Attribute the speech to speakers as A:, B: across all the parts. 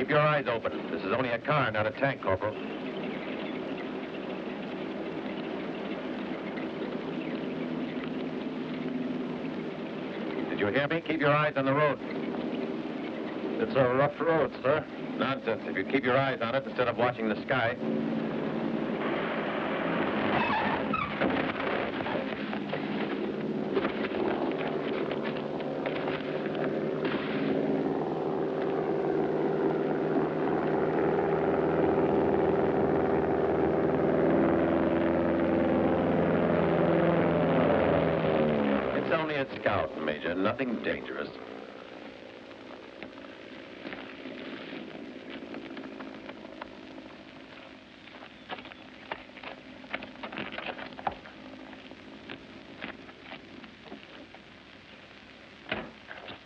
A: Keep your eyes open. This is only a car, not a tank, Corporal. Did you hear me? Keep your eyes on the road.
B: It's a rough road, sir.
A: Nonsense. If you keep your eyes on it instead of watching the sky. It's only a scout, Major. Nothing dangerous.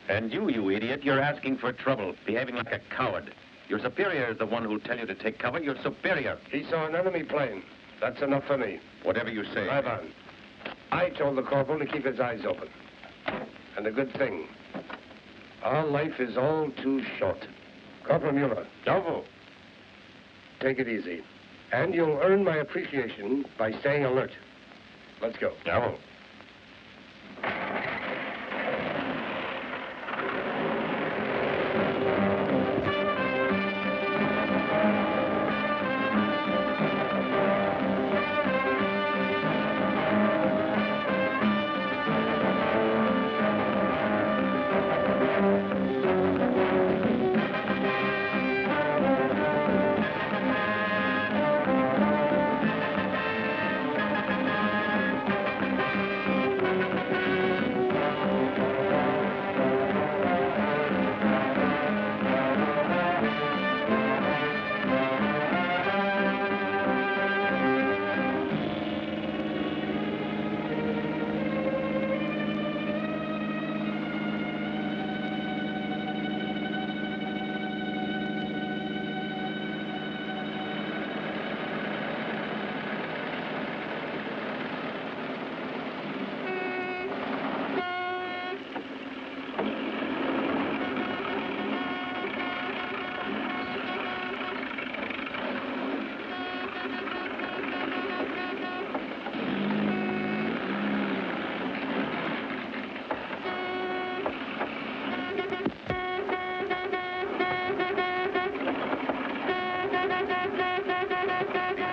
A: And you idiot, you're asking for trouble, behaving like a coward. Your superior is the one who'll tell you to take cover. Your superior.
B: He saw an enemy plane. That's enough for me.
A: Whatever you say.
B: Drive on. I told the corporal to keep his eyes open. And a good thing. Our life is all too short. Corporal Mueller.
A: Novo.
B: Take it easy. And you'll earn my appreciation by staying alert. Let's go.
A: Novo.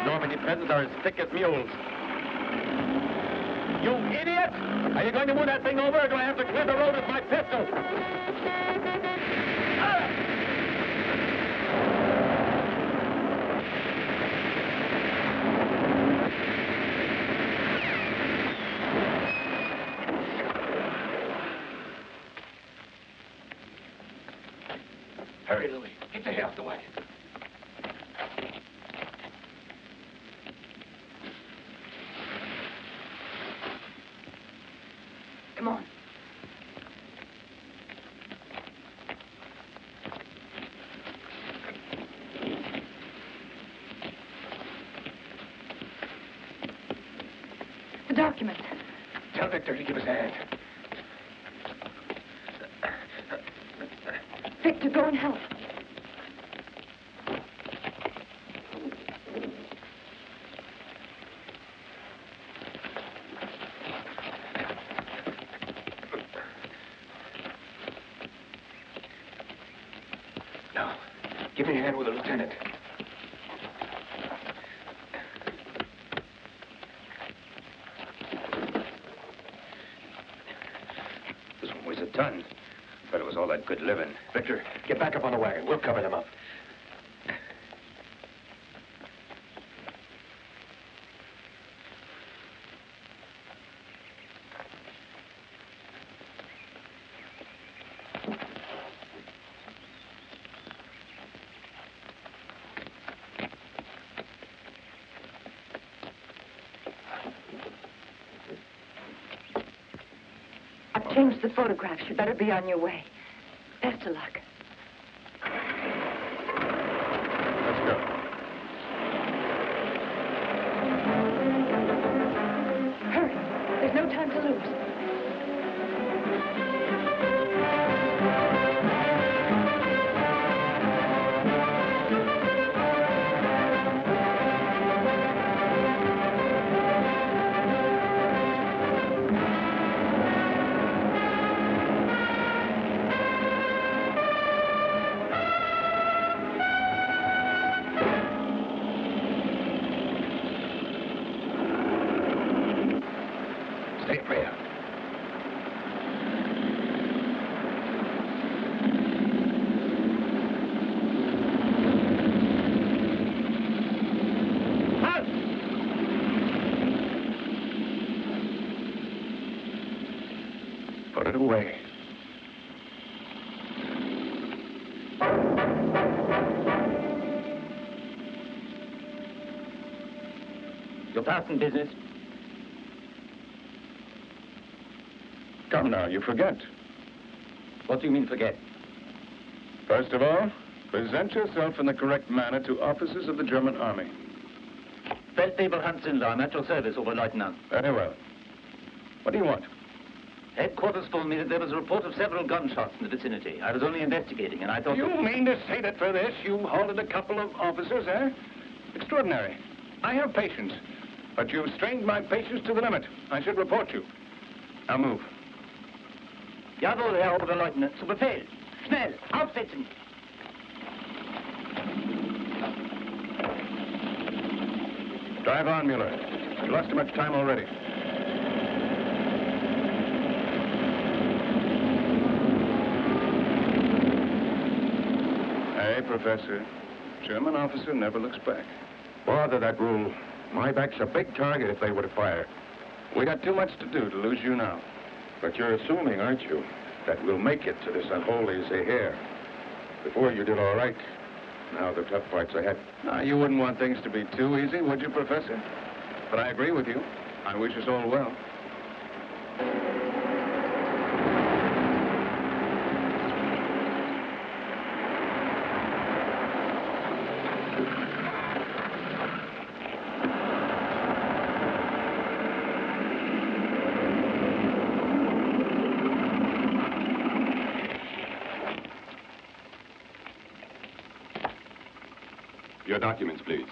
A: Normandy peasants are as thick as mules. You idiot! Are you going to move that thing over, or do I have to clear the road with my pistol?
B: Hurry, Louis. Get the hell off the wagon.
C: Come on. The document.
B: Tell Victor to give us a hand.
C: Victor, go and help.
B: Now, give me a hand with the lieutenant. This one weighs a ton. But it was all that good living. Victor, get back up on the wagon. We'll cover them up.
C: I've changed the photographs. You better be on your way. Best of luck.
A: Let's go.
C: Hurry. There's no time to lose.
B: away.
D: Your passing business?
E: Come now, you forget.
D: What do you mean, forget?
E: First of all, present yourself in the correct manner to officers of the German army.
D: Feldwebel Hans-Sindler, I'm at your service, Oberleutnant.
E: Very well. What do you want?
D: Headquarters told me that there was a report of several gunshots in the vicinity. I was only investigating, and I thought...
E: You mean to say that for this you halted a couple of officers, eh? Extraordinary. I have patience, but you've strained my patience to the limit. I should report you. Now move.
D: Jawohl, Herr Oberleutnant. Zu Befehl. Schnell, aufsetzen.
E: Drive on, Mueller. You've lost too much time already. Hey, Professor. German officer never looks back.
B: Bother that rule. My back's a big target if they were to fire.
E: We got too much to do to lose you now.
B: But you're assuming, aren't you, that we'll make it to this unholy Zaire? Before you did all right. Now the tough part's ahead.
E: You wouldn't want things to be too easy, would you, Professor? But I agree with you. I wish us all well.
F: Your documents, please.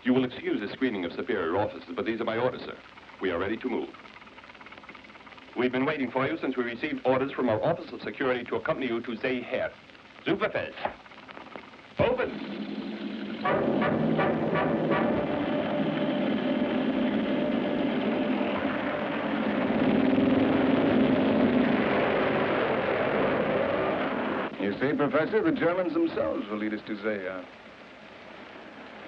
F: You will excuse the screening of superior officers, but these are my orders, sir. We are ready to move. We've been waiting for you since we received orders from our Office of Security to accompany you to Zaire. Zu Befehl. Open!
E: You see, Professor, the Germans themselves will lead us to Zaire.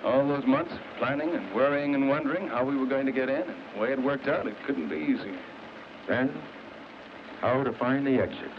E: All those months planning and worrying and wondering how we were going to get in, and the way it worked out, it couldn't be easy.
B: Then, how to find the exit?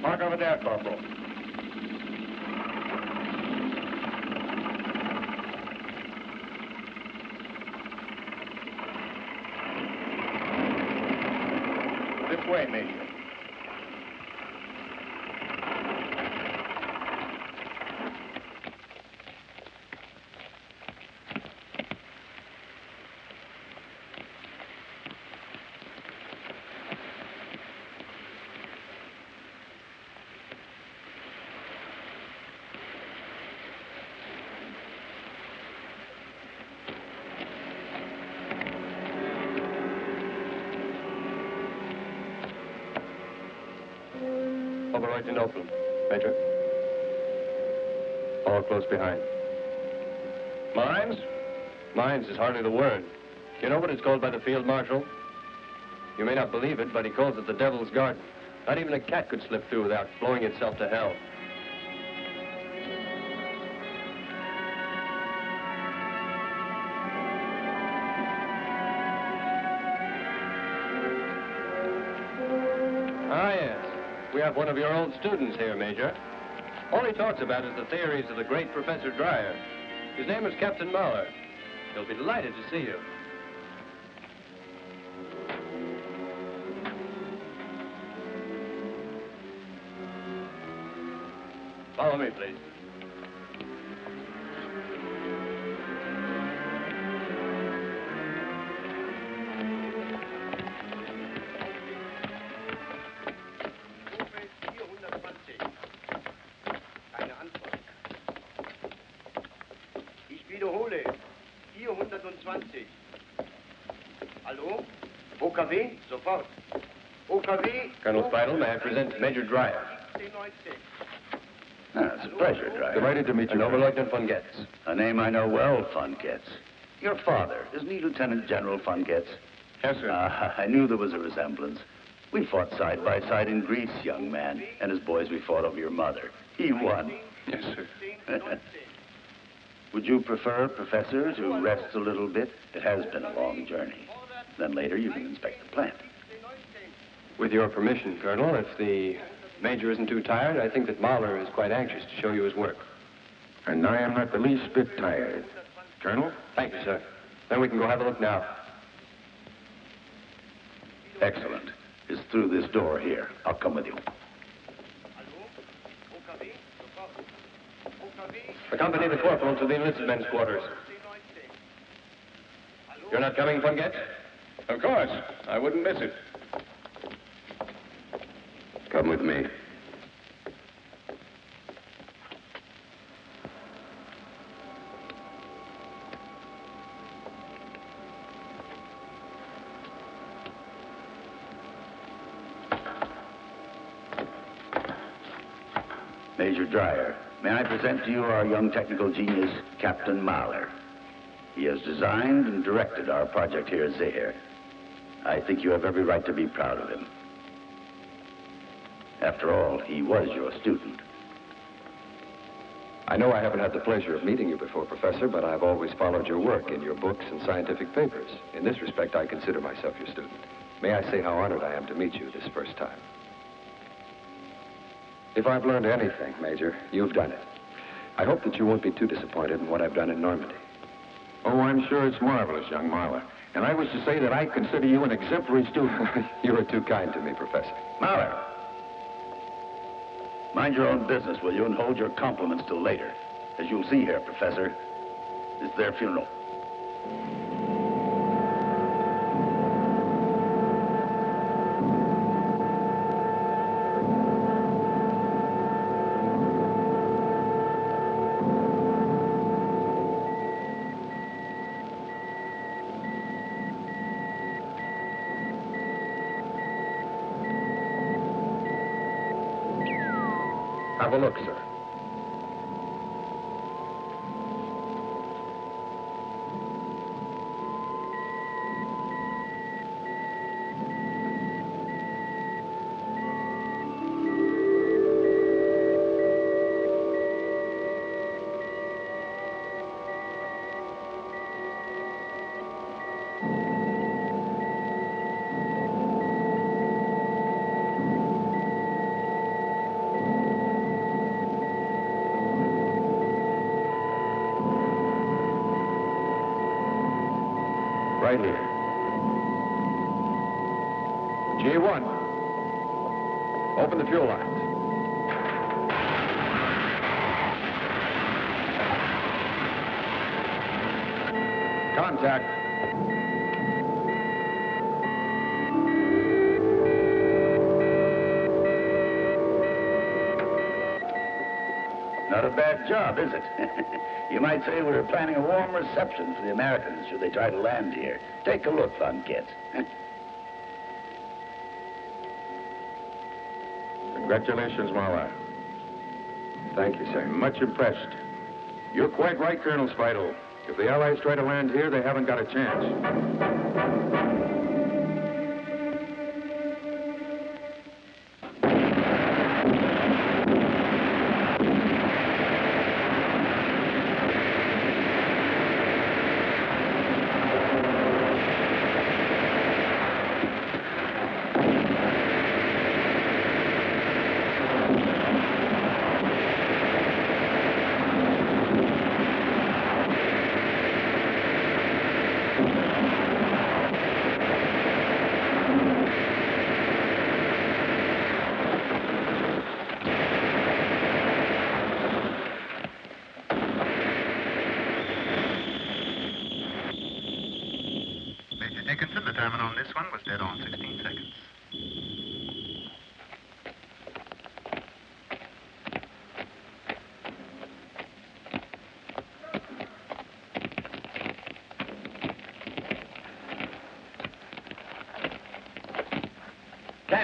E: Park over there, Corporal. This way, Major.
F: Oberleutnant open. Major. All close behind.
E: Mines?
F: Mines is hardly the word. You know what it's called by the field marshal? You may not believe it, but he calls it the Devil's Garden. Not even a cat could slip through without blowing itself to hell.
B: Ah, yes. We have one of your old students here, Major. All he talks about is the theories of the great Professor Dreyer. His name is Captain Mahler. He'll be delighted to see you. Follow me, please.
G: Ich wiederhole, 420. Hallo? OKW? Sofort. OKW?
B: Colonel Speidel, may I present Major Dreyer?
H: It's a pleasure, Dreyer.
F: Delighted to meet you.
B: And Oberleutnant von Getz.
H: A name I know well, von Getz. Your father, isn't he Lieutenant General von Getz?
E: Yes, sir.
H: I knew there was a resemblance. We fought side by side in Greece, young man. And as boys, we fought over your mother. He won.
E: Yes, sir.
H: Would you prefer, Professor, to rest a little bit? It has been a long journey. Then later you can inspect the plant.
B: With your permission, Colonel, if the Major isn't too tired, I think that Mahler is quite anxious to show you his work.
E: And I am not the least bit tired. Colonel?
B: Thank you, sir. Then we can go have a look now.
H: Excellent. It's through this door here. I'll come with you.
B: Accompany the corporal to the enlisted men's quarters. You're not coming, von Getz?
E: Of course. I wouldn't miss it.
F: Come with me.
H: Major Dreyer, may I present to you our young technical genius, Captain Mahler. He has designed and directed our project here at Zaire. I think you have every right to be proud of him. After all, he was your student.
F: I know I haven't had the pleasure of meeting you before, Professor, but I've always followed your work in your books and scientific papers. In this respect, I consider myself your student. May I say how honored I am to meet you this first time. If I've learned anything, Major, you've done it. I hope that you won't be too disappointed in what I've done in Normandy.
E: Oh, I'm sure it's marvelous, young Mahler. And I was to say that I consider you an exemplary student.
F: You are too kind to me, Professor.
H: Mahler, mind your own business, will you, and hold your compliments till later. As you'll see here, Professor, it's their funeral.
F: Have a look, sir. Right here. G1. Open the fuel lines. Contact.
H: Not a bad job, is it? You might say we were planning a warm reception for the Americans should they try to land here. Take a look, von Getz.
E: Congratulations, Mahler.
F: Thank you, sir.
E: I'm much impressed. You're quite right, Colonel Speidel. If the Allies try to land here, they haven't got a chance.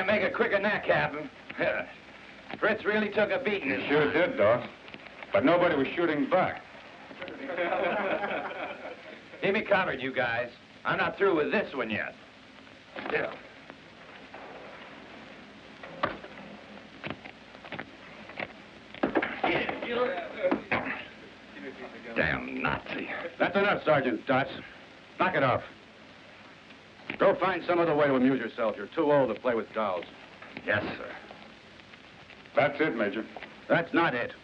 B: Can't make it quicker than that, Captain. Fritz really took a beating.
E: You sure did, Doc. But nobody was shooting back.
B: Keep me covered, you guys. I'm not through with this one yet.
E: Yeah.
H: Damn Nazi.
E: That's enough, Sergeant Dots. Knock it off. Go find some other way to amuse yourself. You're too old to play with dolls.
H: Yes, sir.
E: That's it, Major. That's not it.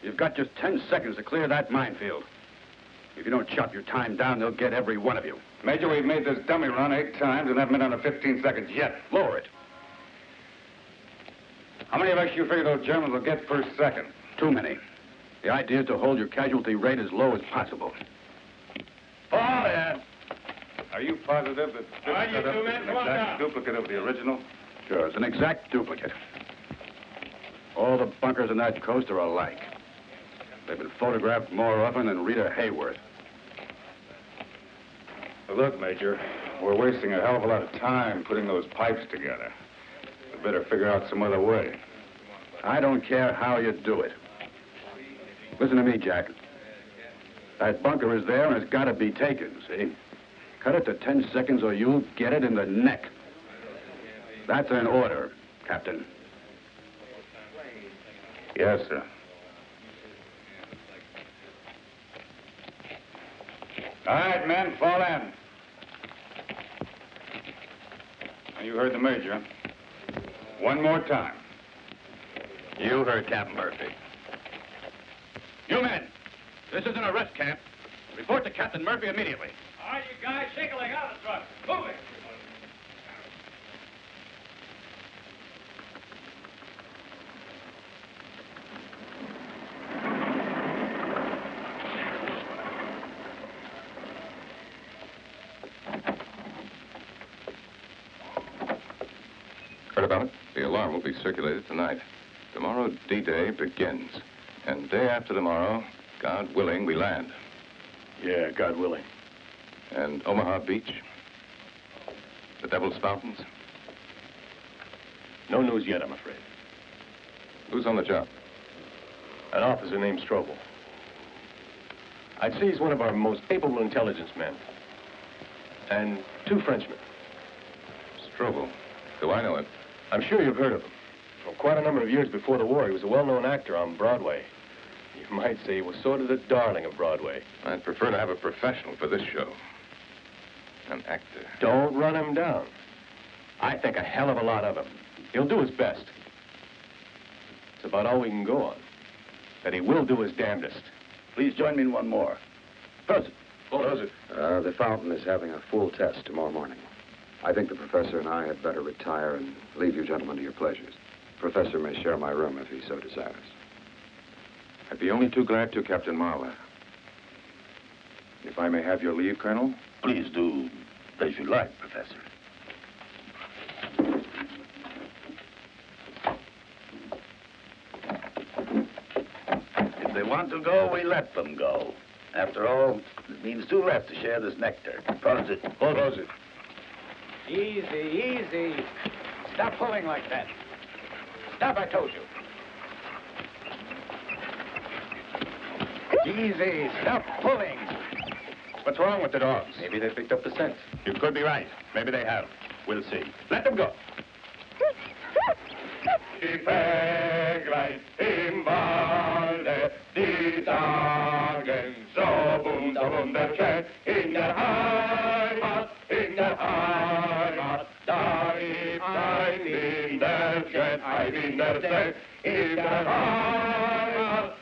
E: You've got just 10 seconds to clear that minefield. If you don't chop your time down, they'll get every one of you. Major, we've made this dummy run 8 times and haven't been under 15 seconds yet. Lower it. How many of us you figure those Germans will get per second? Too many. The idea is to hold your casualty rate as low as possible.
B: Fall in.
E: Are you positive that this
B: All right, you
E: setup
B: two
E: is
B: men,
E: an
B: come on
E: exact
B: down.
E: duplicate of the original? Sure, it's an exact duplicate. All the bunkers on that coast are alike. They've been photographed more often than Rita Hayworth. Look, Major, we're wasting a hell of a lot of time putting those pipes together. We better figure out some other way. I don't care how you do it. Listen to me, Jack. That bunker is there and it's got to be taken, see? Cut it to 10 seconds or you'll get it in the neck. That's an order, Captain. Yes, sir. All right, men, fall in. Now, you heard the Major. One more time.
B: You heard Captain Murphy.
E: You men, this is an arrest camp. Report to Captain Murphy immediately.
B: All right, you guys, shake a leg out of the truck. Move it.
F: Heard about it? The alarm will be circulated tonight. Tomorrow, D-Day begins. And day after tomorrow, God willing, we land.
H: Yeah, God willing.
F: And Omaha Beach? The Devil's Fountains?
I: No news yet, I'm afraid.
F: Who's on the job?
I: An officer named Strobel. I'd say he's one of our most capable intelligence men. And 2 Frenchmen.
F: Strobel. Do I know him?
I: I'm sure you've heard of him. For quite a number of years before the war, he was a well-known actor on Broadway. You might say he was sort of the darling of Broadway.
F: I'd prefer to have a professional for this show. An actor.
I: Don't run him down. I think a hell of a lot of him. He'll do his best. It's about all we can go on. That he will do his damnedest.
H: Please join me in one more. Prosit.
J: The fountain is having a full test tomorrow morning. I think the professor and I had better retire and leave you gentlemen to your pleasures. The professor may share my room if he so desires.
F: I'd be only too glad to, Captain Marler. If I may have your leave, Colonel?
H: Please do as you like, Professor. If they want to go, we let them go. After all, it means 2 less to share this nectar. Prosit.
E: Prosit.
B: Easy, easy. Stop pulling like that. Stop, I told you. Easy, stop pulling.
E: What's wrong with the dogs?
I: Maybe they picked up the scent.
E: You could be right. Maybe they have. We'll see. Let them go. Die Vöglein im Walde, die sagen so wunderschön. In der Heimat, da ist ein Winterschön, ein Winterschön. In der Heimat.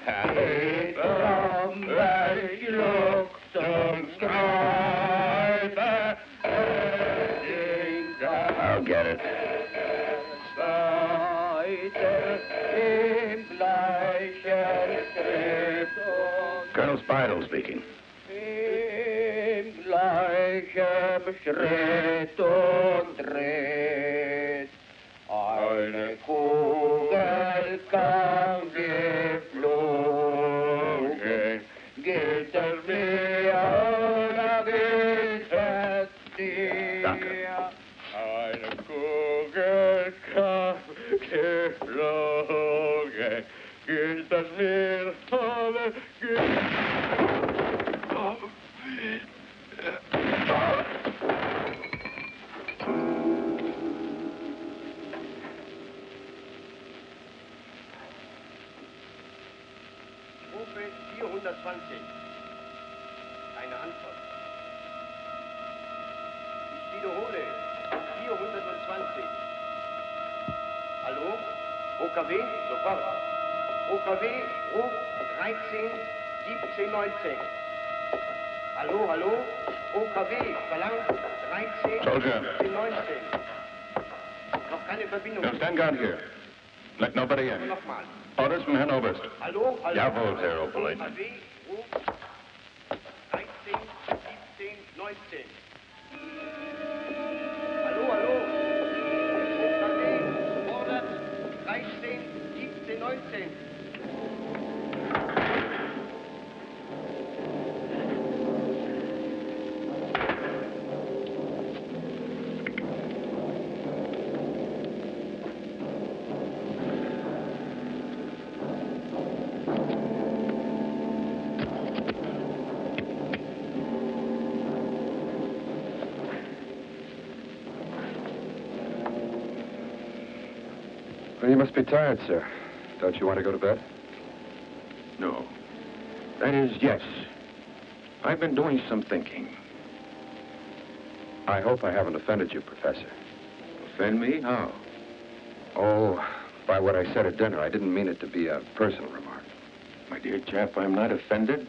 G: From the Luxembourg sky,
H: I'll get it. Colonel Speidel speaking.
G: Eine Kugel kam geflogen, geht es mir oder geht es dir?
H: Danke.
G: Eine Kugel kam geflogen, geht es mir oder geht Rufe 420. Eine Antwort. Ich wiederhole. 420. Hallo? OKW? Sofort. OKW, Ruf 13, 17, 19. Hallo, hallo? OKW, verlangt 13,
E: Soldier.
G: 17, 19. Noch keine Verbindung.
E: Now stand guard here. Let nobody in.
G: Nochmal.
E: Orders from Herrn Oberst.
G: Hallo, hallo?
E: Jawohl, Herr Oberleutnant.
G: OKW, Ruf 13, 17, 19. Hallo, hallo? OKW, fordert 13, 17, 19.
J: Well, you must be tired, sir. Don't you want to go to bed?
E: No. That is, yes. I've been doing some thinking.
J: I hope I haven't offended you, Professor.
E: Offend me? How?
J: Oh, by what I said at dinner. I didn't mean it to be a personal remark.
E: My dear chap, I'm not offended.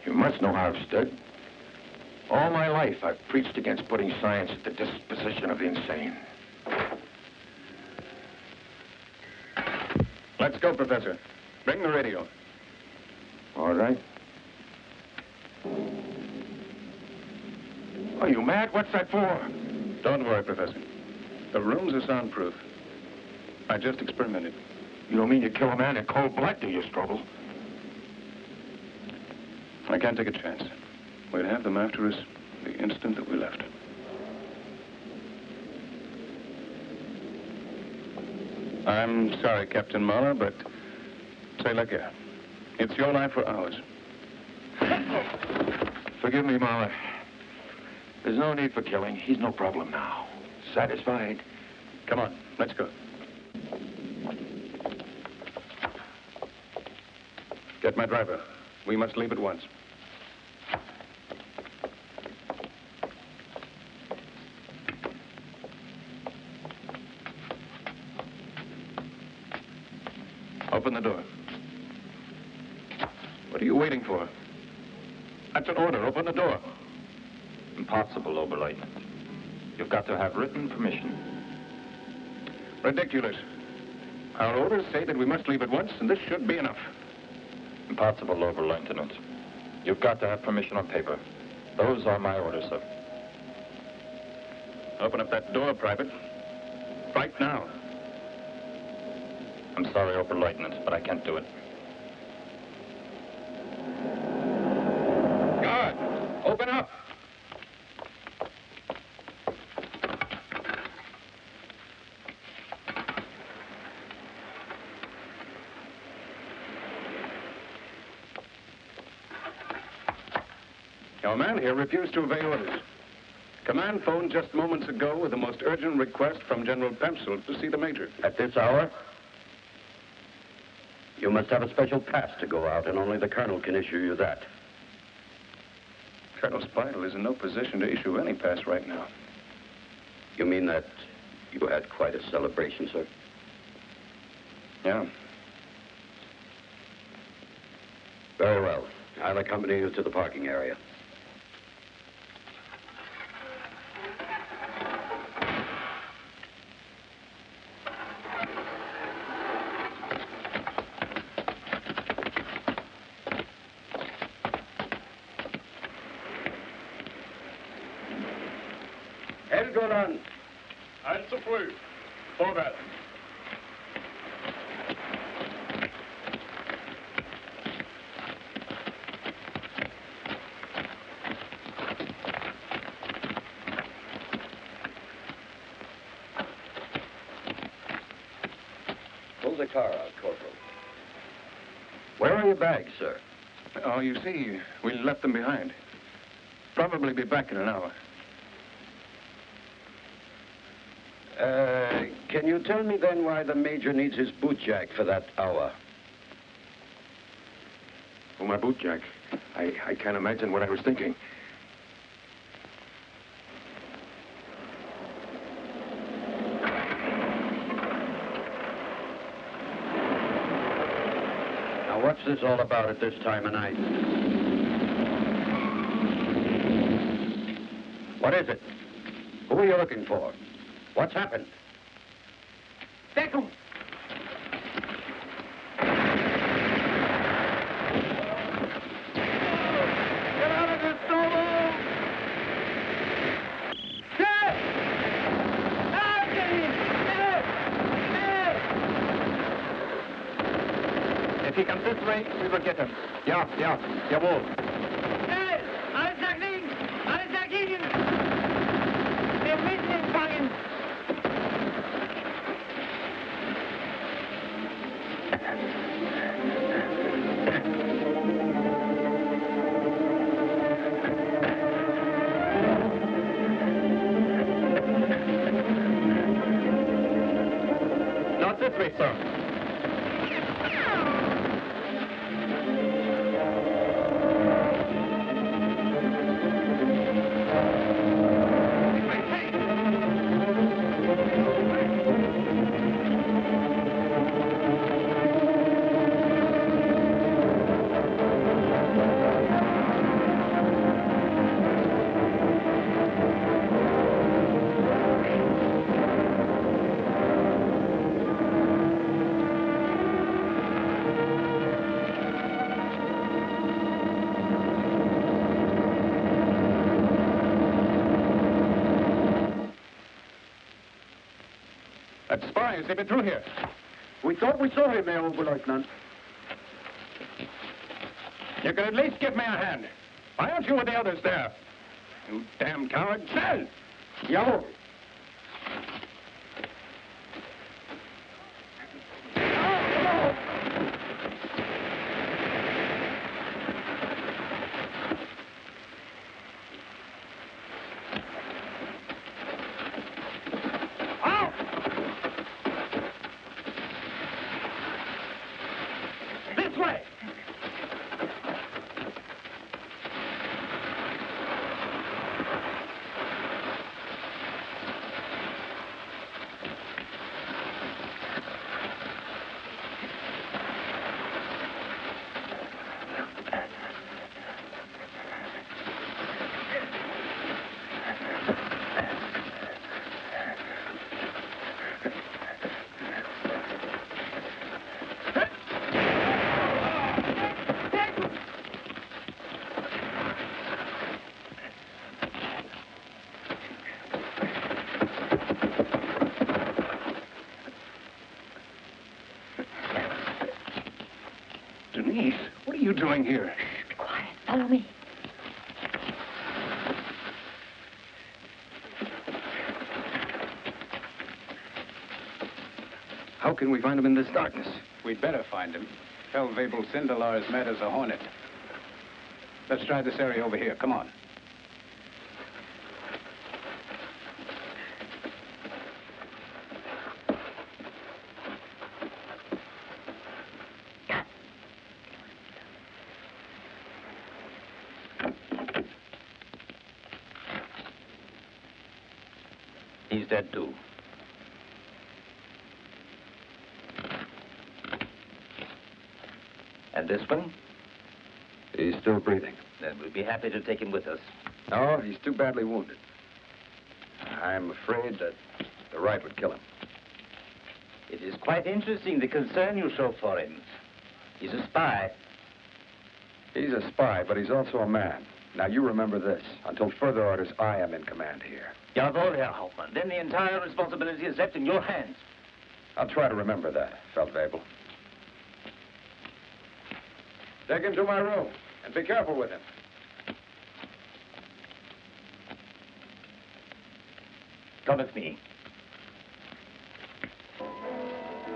E: You must know how I've stood. All my life, I've preached against putting science at the disposition of the insane. Let's go, Professor. Bring the radio. All right. Are you mad? What's that for?
I: Don't worry, Professor. The rooms are soundproof. I just experimented.
E: You don't mean you kill a man in cold blood, do you, Strobel?
I: I can't take a chance. We'd have them after us the instant that we left. I'm sorry, Captain Mahler, but say la guerre. It's your life or ours.
E: Forgive me, Mahler. There's no need for killing. He's no problem now. Satisfied?
I: Come on, let's go. Get my driver. We must leave at once. Open the door. What are you waiting for? That's an order. Open the door.
A: Impossible, Oberleutnant. You've got to have written permission.
I: Ridiculous. Our orders say that we must leave at once, and this should be enough.
A: Impossible, Oberleutnant. You've got to have permission on paper. Those are my orders, sir.
I: Open up that door, Private. Right now.
A: I'm sorry, Oberleutnant, but I can't do it.
E: Guard! Open up!
I: Your man here refused to obey orders. Command phoned just moments ago with the most urgent request from General Pemsel to see the Major.
H: At this hour? You must have a special pass to go out, and only the colonel can issue you that.
I: Colonel Speidel is in no position to issue any pass right now.
H: You mean that you had quite a celebration, sir?
I: Yeah.
H: Very well. I'll accompany you to the parking area.
G: Helgoland. Also früh. Vorwärts.
H: Pull the car out, Corporal. Where are your bags, sir?
E: Oh, you see, we left them behind. Probably be back in an hour.
H: Can you tell me then why the Major needs his boot jack for that hour?
E: Oh, my boot jack. I can't imagine what I was thinking.
H: Now, what's this all about at this time of night? What is it? Who are you looking for? What's happened?
G: Deckung! Get out of this, Stormo! Get! Out, get him!
E: If he comes this way, we will get him. Ja, jawohl.
G: Schnell! Alles nach links! Alles nach Ihnen! Wir müssen ihn fangen!
E: Not this way, sir. That's spies. They've been through here.
G: We thought we saw him, Herr Oberleutnant.
E: You can at least give me a hand. Why aren't you with the others there? You damn coward. Schnell!
G: Jawohl.
E: This way! Denise, what are you doing here?
C: Be quiet. Follow me.
E: How can we find him in this darkness?
K: We'd better find him. Feldwebel Sindelar is mad as a hornet. Let's try this area over here. Come on.
A: He's dead, too. And this one?
J: He's still breathing.
D: Then we'll be happy to take him with us.
J: No, he's too badly wounded. I'm afraid that the right would kill him.
D: It is quite interesting, the concern you show for him. He's a spy.
J: He's a spy, but he's also a man. Now, you remember this. Until further orders, I am in command here.
D: Jawohl, Herr Hauptmann. Then the entire responsibility is left in your hands.
J: I'll try to remember that, Feldwebel. Take him to my room, and be careful with him.
D: Come with me.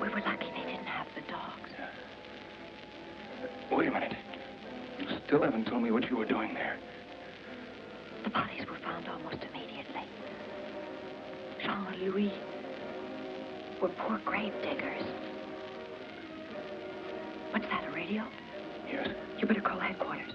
C: We were lucky they didn't have the dogs.
K: Wait a minute. You still haven't told me what you were doing there.
C: The bodies were found almost immediately. Jean and Louis were poor grave diggers. What's that, a radio?
K: Yes.
C: You better call headquarters.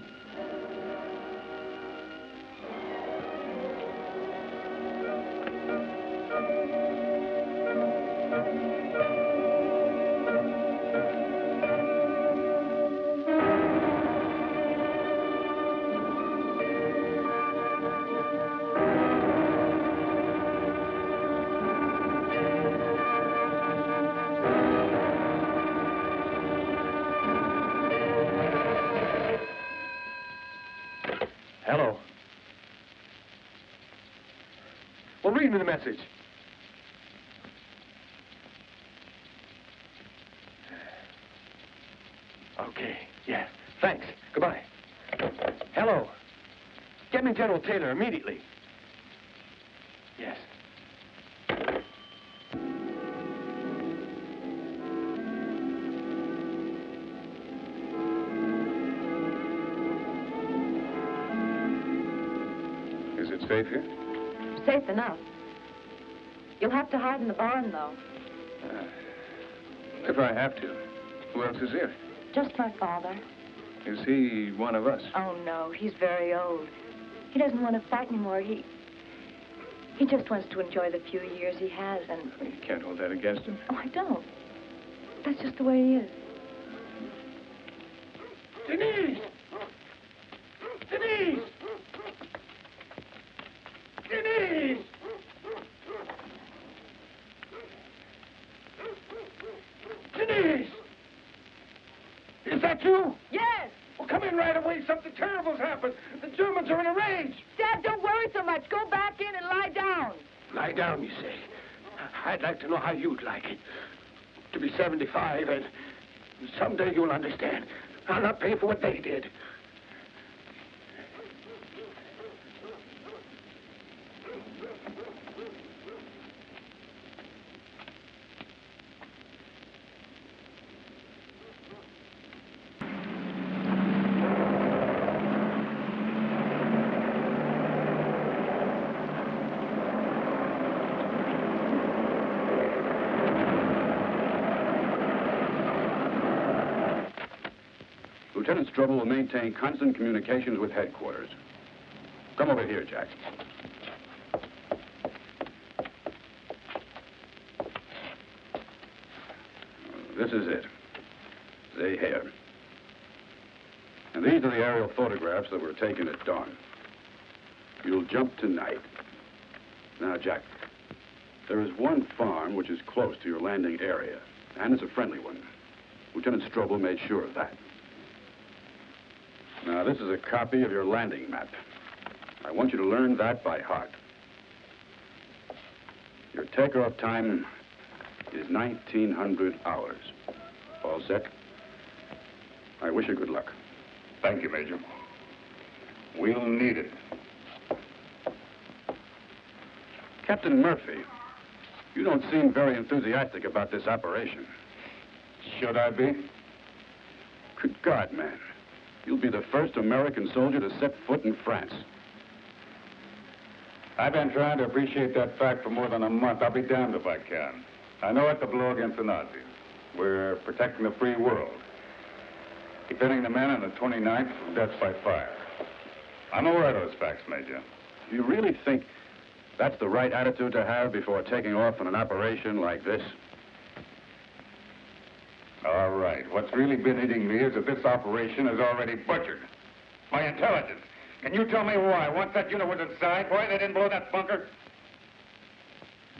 I: Hello. Well, read me the message. Okay, yeah. Thanks. Goodbye. Hello. Get me General Taylor immediately. Yes.
E: Is it safe here?
C: Safe enough. You'll have to hide in the barn, though.
K: If I have to. Who else is here?
C: Just my father.
K: Is he one of us?
C: Oh, no, he's very old. He doesn't want to fight anymore. He just wants to enjoy the few years he has, and...
K: You can't hold that against him.
C: Oh, I don't. That's just the way he is.
G: Denise! Denise! Denise! Denise! Is that you?
C: Yes!
G: Well, come in right away. Something terrible's happened. The Germans are in a rage.
C: Dad, don't worry so much. Go back in and lie down.
G: Lie down, you say. I'd like to know how you'd like it. To be 75, and someday you'll understand. I'll not pay for what they did.
E: Lieutenant Strobel will maintain constant communications with headquarters. Come over here, Jack. This is it. They here. And these are the aerial photographs that were taken at dawn. You'll jump tonight. Now, Jack, there is one farm which is close to your landing area, and it's a friendly one. Lieutenant Strobel made sure of that. Now, this is a copy of your landing map. I want you to learn that by heart. Your takeoff time is 1900 hours. All set? I wish you good luck.
F: Thank you, Major. We'll need it.
E: Captain Murphy, you don't seem very enthusiastic about this operation.
F: Should I be?
E: Good God, man. You'll be the first American soldier to set foot in France.
F: I've been trying to appreciate that fact for more than a month. I'll be damned if I can. I know it's a blow against the Nazis. We're protecting the free world. Defending the men on the 29th from death by fire. I'm aware of those facts, Major.
E: Do you really think that's the right attitude to have before taking off on an operation like this?
F: All right. What's really been hitting me is that this operation is already butchered.
E: By intelligence. Can you tell me why? Once that unit was inside, why they didn't blow that bunker?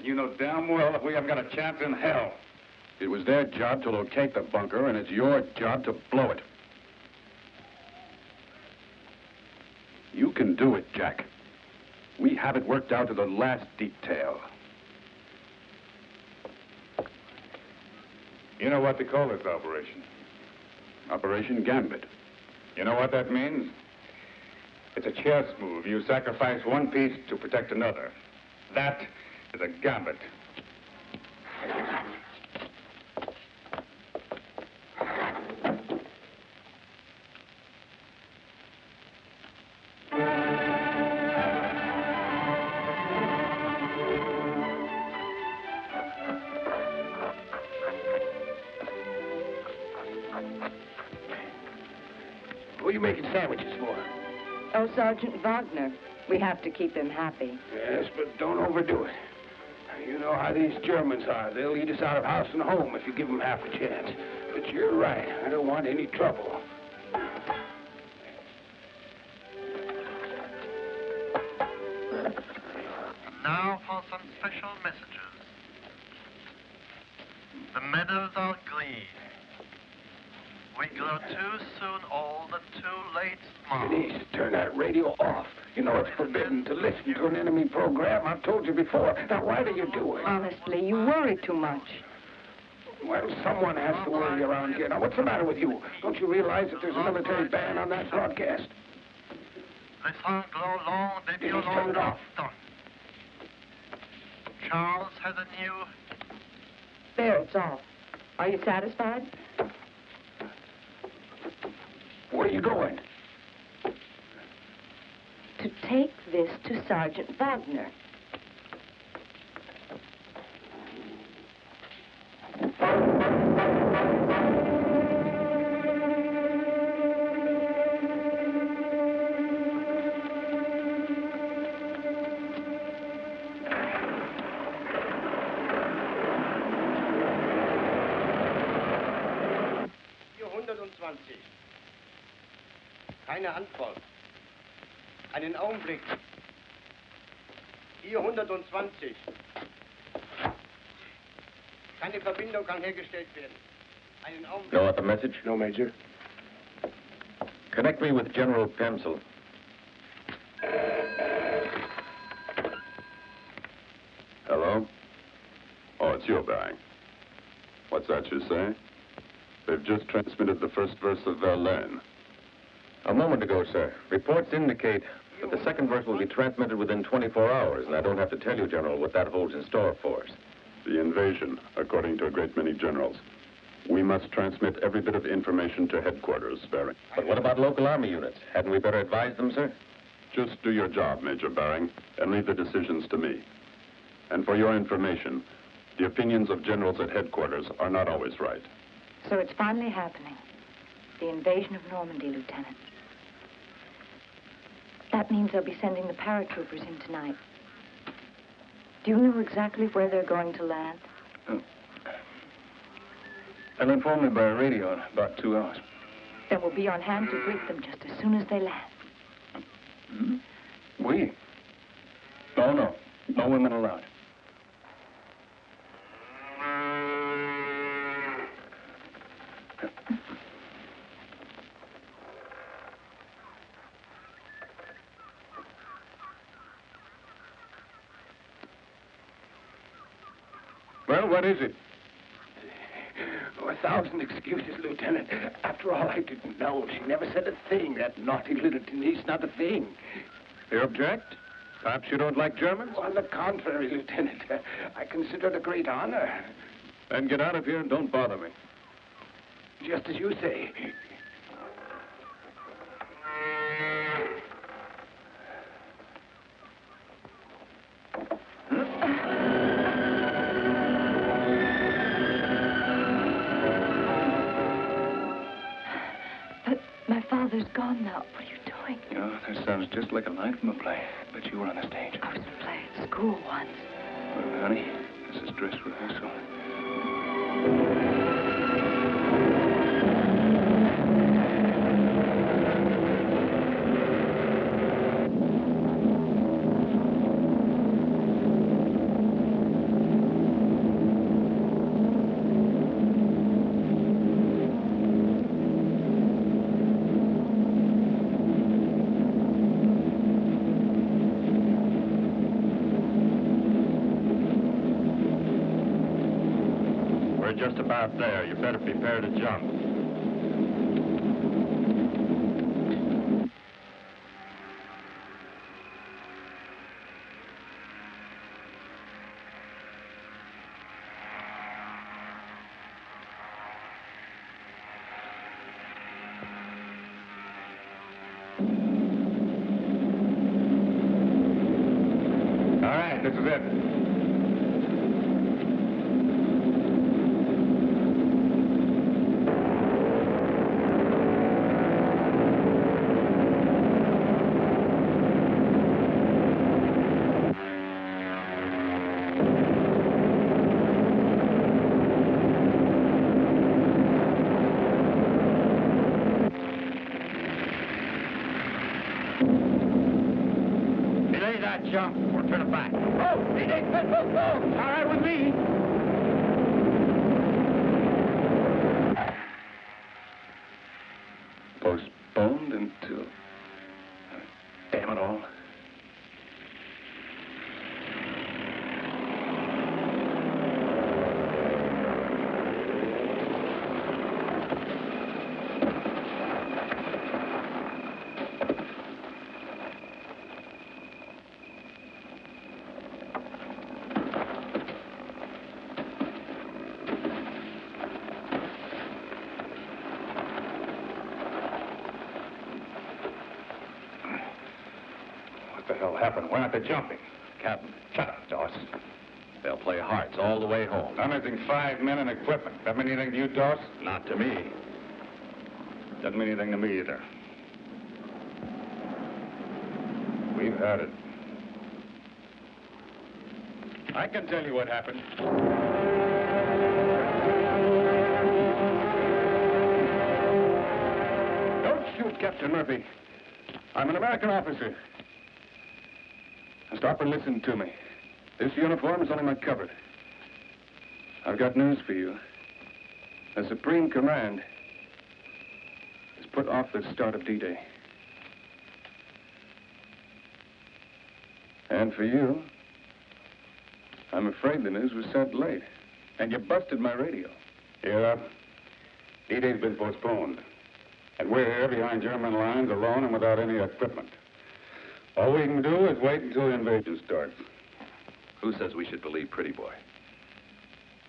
E: You know damn well that we haven't got a chance in hell.
J: It was their job to locate the bunker, and it's your job to blow it. You can do it, Jack. We have it worked out to the last detail.
E: You know what they call this operation?
J: Operation Gambit.
E: You know what that means? It's a chess move. You sacrifice one piece to protect another. That is a gambit.
G: Who are you making sandwiches for?
L: Oh, Sergeant Wagner. We have to keep him happy.
G: Yes, but don't overdo it. You know how these Germans are. They'll eat us out of house and home if you give them half a chance. But you're right. I don't want any trouble.
M: Now for some special messages. The meadows are green. We grow too soon old and too late smart.
G: Denise, turn that radio off. You know it's forbidden to listen to an enemy program. I've told you before. Now, why do you do it?
L: Honestly, you worry too much.
G: Well, someone has to worry around here. Now, what's the matter with you? Don't you realize that there's a military ban on that broadcast?
M: Les sang glow long, they
G: Denise, turn it off.
M: Charles has a new...
L: There, it's off. Are you satisfied?
G: Where are you going?
L: To take this to Sergeant Wagner.
N: Keine Antwort. Einen Augenblick. 420. Keine Verbindung kann hergestellt werden. Einen Augenblick.
A: No other message?
G: No, Major.
A: Connect me with General Pemsel.
E: Hello? Oh, it's you, Baring. What's that you say? They've just transmitted the first verse of Verlaine.
A: A moment ago, sir. Reports indicate that the second verse will be transmitted within 24 hours, and I don't have to tell you, General, what that holds in store for us.
E: The invasion, according to a great many generals. We must transmit every bit of information to headquarters, Baring.
A: But what about local army units? Hadn't we better advise them, sir?
E: Just do your job, Major Baring, and leave the decisions to me. And for your information, the opinions of generals at headquarters are not always right.
C: So it's finally happening. The invasion of Normandy, Lieutenant. That means they'll be sending the paratroopers in tonight. Do you know exactly where they're going to land?
K: They'll inform me by radio in about 2 hours.
C: Then we'll be on hand to greet them just as soon as they land.
K: Hmm? We? Oh, no. No women allowed.
G: Well, what is it? Oh, 1,000 excuses, Lieutenant. After all, I didn't know. She never said a thing, that naughty little Denise, not a thing.
K: You object? Perhaps you don't like Germans?
G: On the contrary, Lieutenant. I consider it a great honor.
K: Then get out of here and don't bother me.
G: Just as you say.
C: My father's gone now. What are you doing?
K: Yeah, that sounds just like a line from a play. Bet you were on the stage.
C: I was in play at school once.
K: Well, honey, this is dress rehearsal.
A: just about there. You better prepare to jump.
E: All right, this is it.
G: Delay that jump or turn it back. Oh, he takes it. All right with me.
E: Postponed until... Damn it all. What the hell happened? Why aren't they jumping?
A: Captain,
E: Shut up, Doss.
A: they'll play hearts all the way home.
E: I'm missing 5 men and equipment. That mean anything to you, Doss?
A: Not to me.
E: Doesn't mean anything to me either. We've had it. I can tell you what happened. Don't shoot, Captain Murphy. I'm an American officer. Now stop and listen to me. This uniform is only my cover. I've got news for you. The Supreme Command has put off the start of D-Day. And for you, I'm afraid the news was sent late. And you busted my radio. Yeah. D-Day's been postponed. And we're here behind German lines alone and without any equipment. All we can do is wait until the invasion starts.
A: Who says we should believe Pretty Boy?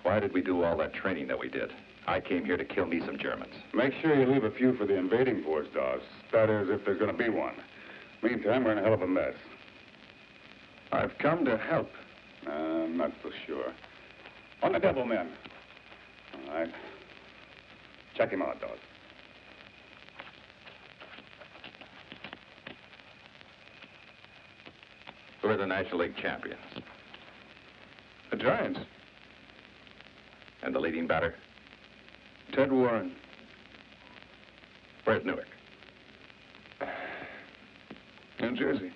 A: Why did we do all that training that we did? I came here to kill me some Germans.
E: Make sure you leave a few for the invading force, Doss. That is, if there's going to be one. Meantime, we're in a hell of a mess. I've come to help. I'm not so sure. On the double, men. All right. Check him out, Doss.
A: Who are the National League champions?
E: The Giants.
A: And the leading batter?
E: Ted Warren.
A: Where's Newark?
E: New Jersey.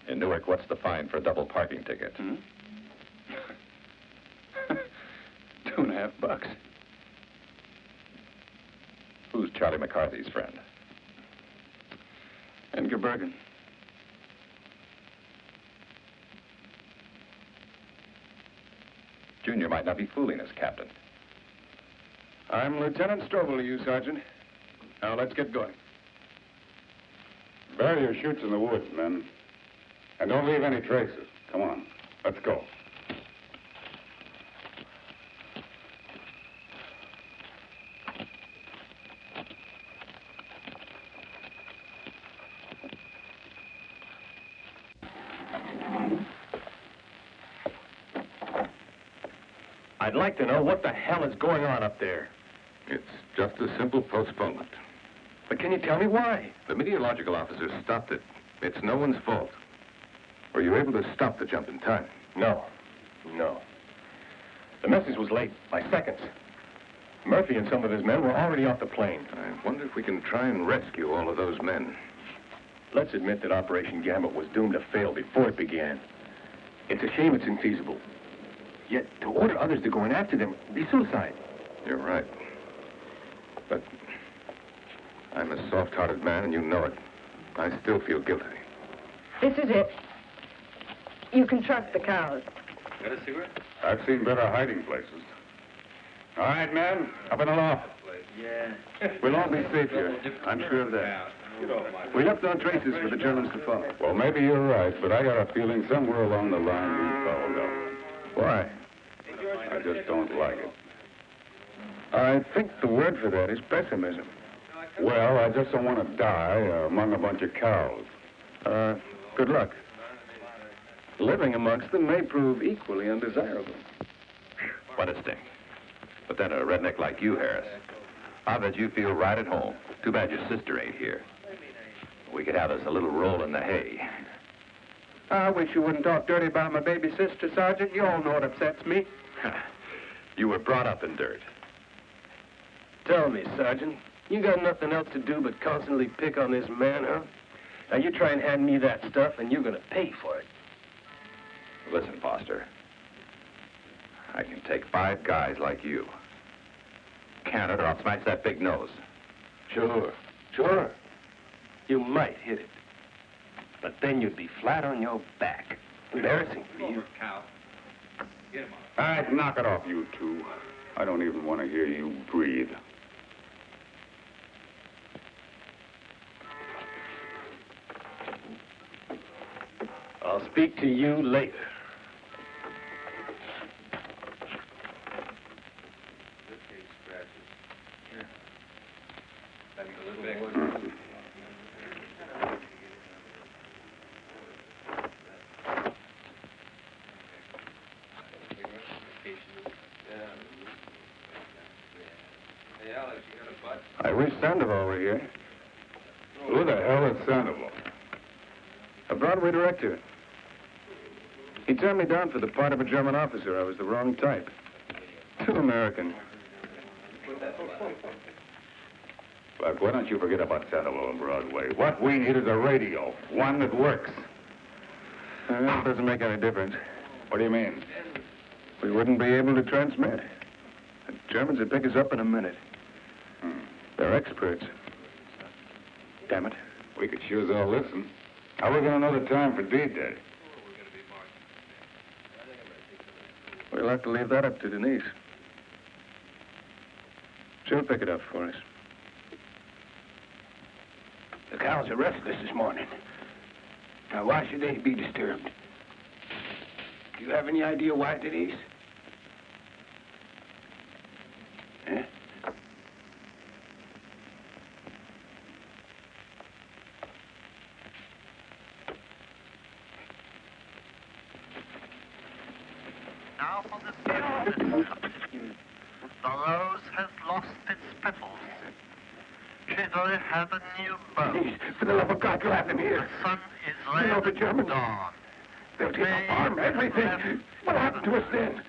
A: In Newark, what's the fine for a double parking ticket?
E: $2.50.
A: Who's Charlie McCarthy's friend?
E: Edgar Bergen.
A: Junior might not be fooling us, Captain.
E: I'm Lieutenant Strobel to you, Sergeant. Now, let's get going. Bury your chutes in the woods, men. And don't leave any traces. Come on, let's go.
I: I'd like to know what the hell is going on up there.
A: It's just a simple postponement.
I: But can you tell me why?
A: The meteorological officer stopped it. It's no one's fault. Were you able to stop the jump in time?
I: No. The message was late by seconds. Murphy and some of his men were already off the plane.
A: I wonder if we can try and rescue all of those men.
I: Let's admit that Operation Gambit was doomed to fail before it began. It's a shame it's infeasible. Yet to order others to go in after them would be suicide.
A: You're right. But I'm a soft-hearted man, and you know it. I still feel guilty.
L: This is it. You can trust the cows.
B: Got a cigarette?
E: I've seen better hiding places. All right, men, up in the loft.
B: Yeah.
E: We'll all be safe here. I'm sure of that. We left no traces for the Germans to follow. Well, maybe you're right, but I got a feeling somewhere along the line we fouled up. Why? I just don't like it. I think the word for that is pessimism. Well, I just don't want to die among a bunch of cows. Good luck. Living amongst them may prove equally undesirable.
A: What a stink. But then a redneck like you, Harris, I bet you feel right at home. Too bad your sister ain't here. We could have us a little roll in the hay.
G: I wish you wouldn't talk dirty about my baby sister, Sergeant. You all know what upsets me.
A: You were brought up in dirt.
B: Tell me, Sergeant, you got nothing else to do but constantly pick on this man, huh? Now, you try and hand me that stuff, and you're gonna pay for it.
A: Listen, Foster. I can take 5 guys like you. Can it, or I'll smash that big nose.
B: Sure. You might hit it. But then you'd be flat on your back. Embarrassing for you.
E: All right, knock it off, you two. I don't even want to hear you breathe.
B: I'll speak to you later.
E: I wish Sandoval were here. Who the hell is Sandoval?
G: A Broadway director. He turned me down for the part of a German officer. I was the wrong type. Too American.
E: Look, why don't you forget about Sandoval and Broadway? What we need is a radio, one that works.
G: That doesn't make any difference.
E: What do you mean?
G: We wouldn't be able to transmit. The Germans would pick us up in a minute. They're experts. Damn it.
E: We could sure as all listen. How are we going to know the time for D-Day?
G: We'll have to leave that up to Denise. She'll pick it up for us. The cows are restless this morning. Now, why should they be disturbed? Do you have any idea why, Denise? Eh?
M: Now for the season. The rose has lost its petals. Chivalry has a new bow.
G: Denise, for the love of God, you have them here.
M: The sun is
G: You know
M: red
G: the Germans.
M: dawn.
G: They'll take our farm, everything. What'll happen to us then?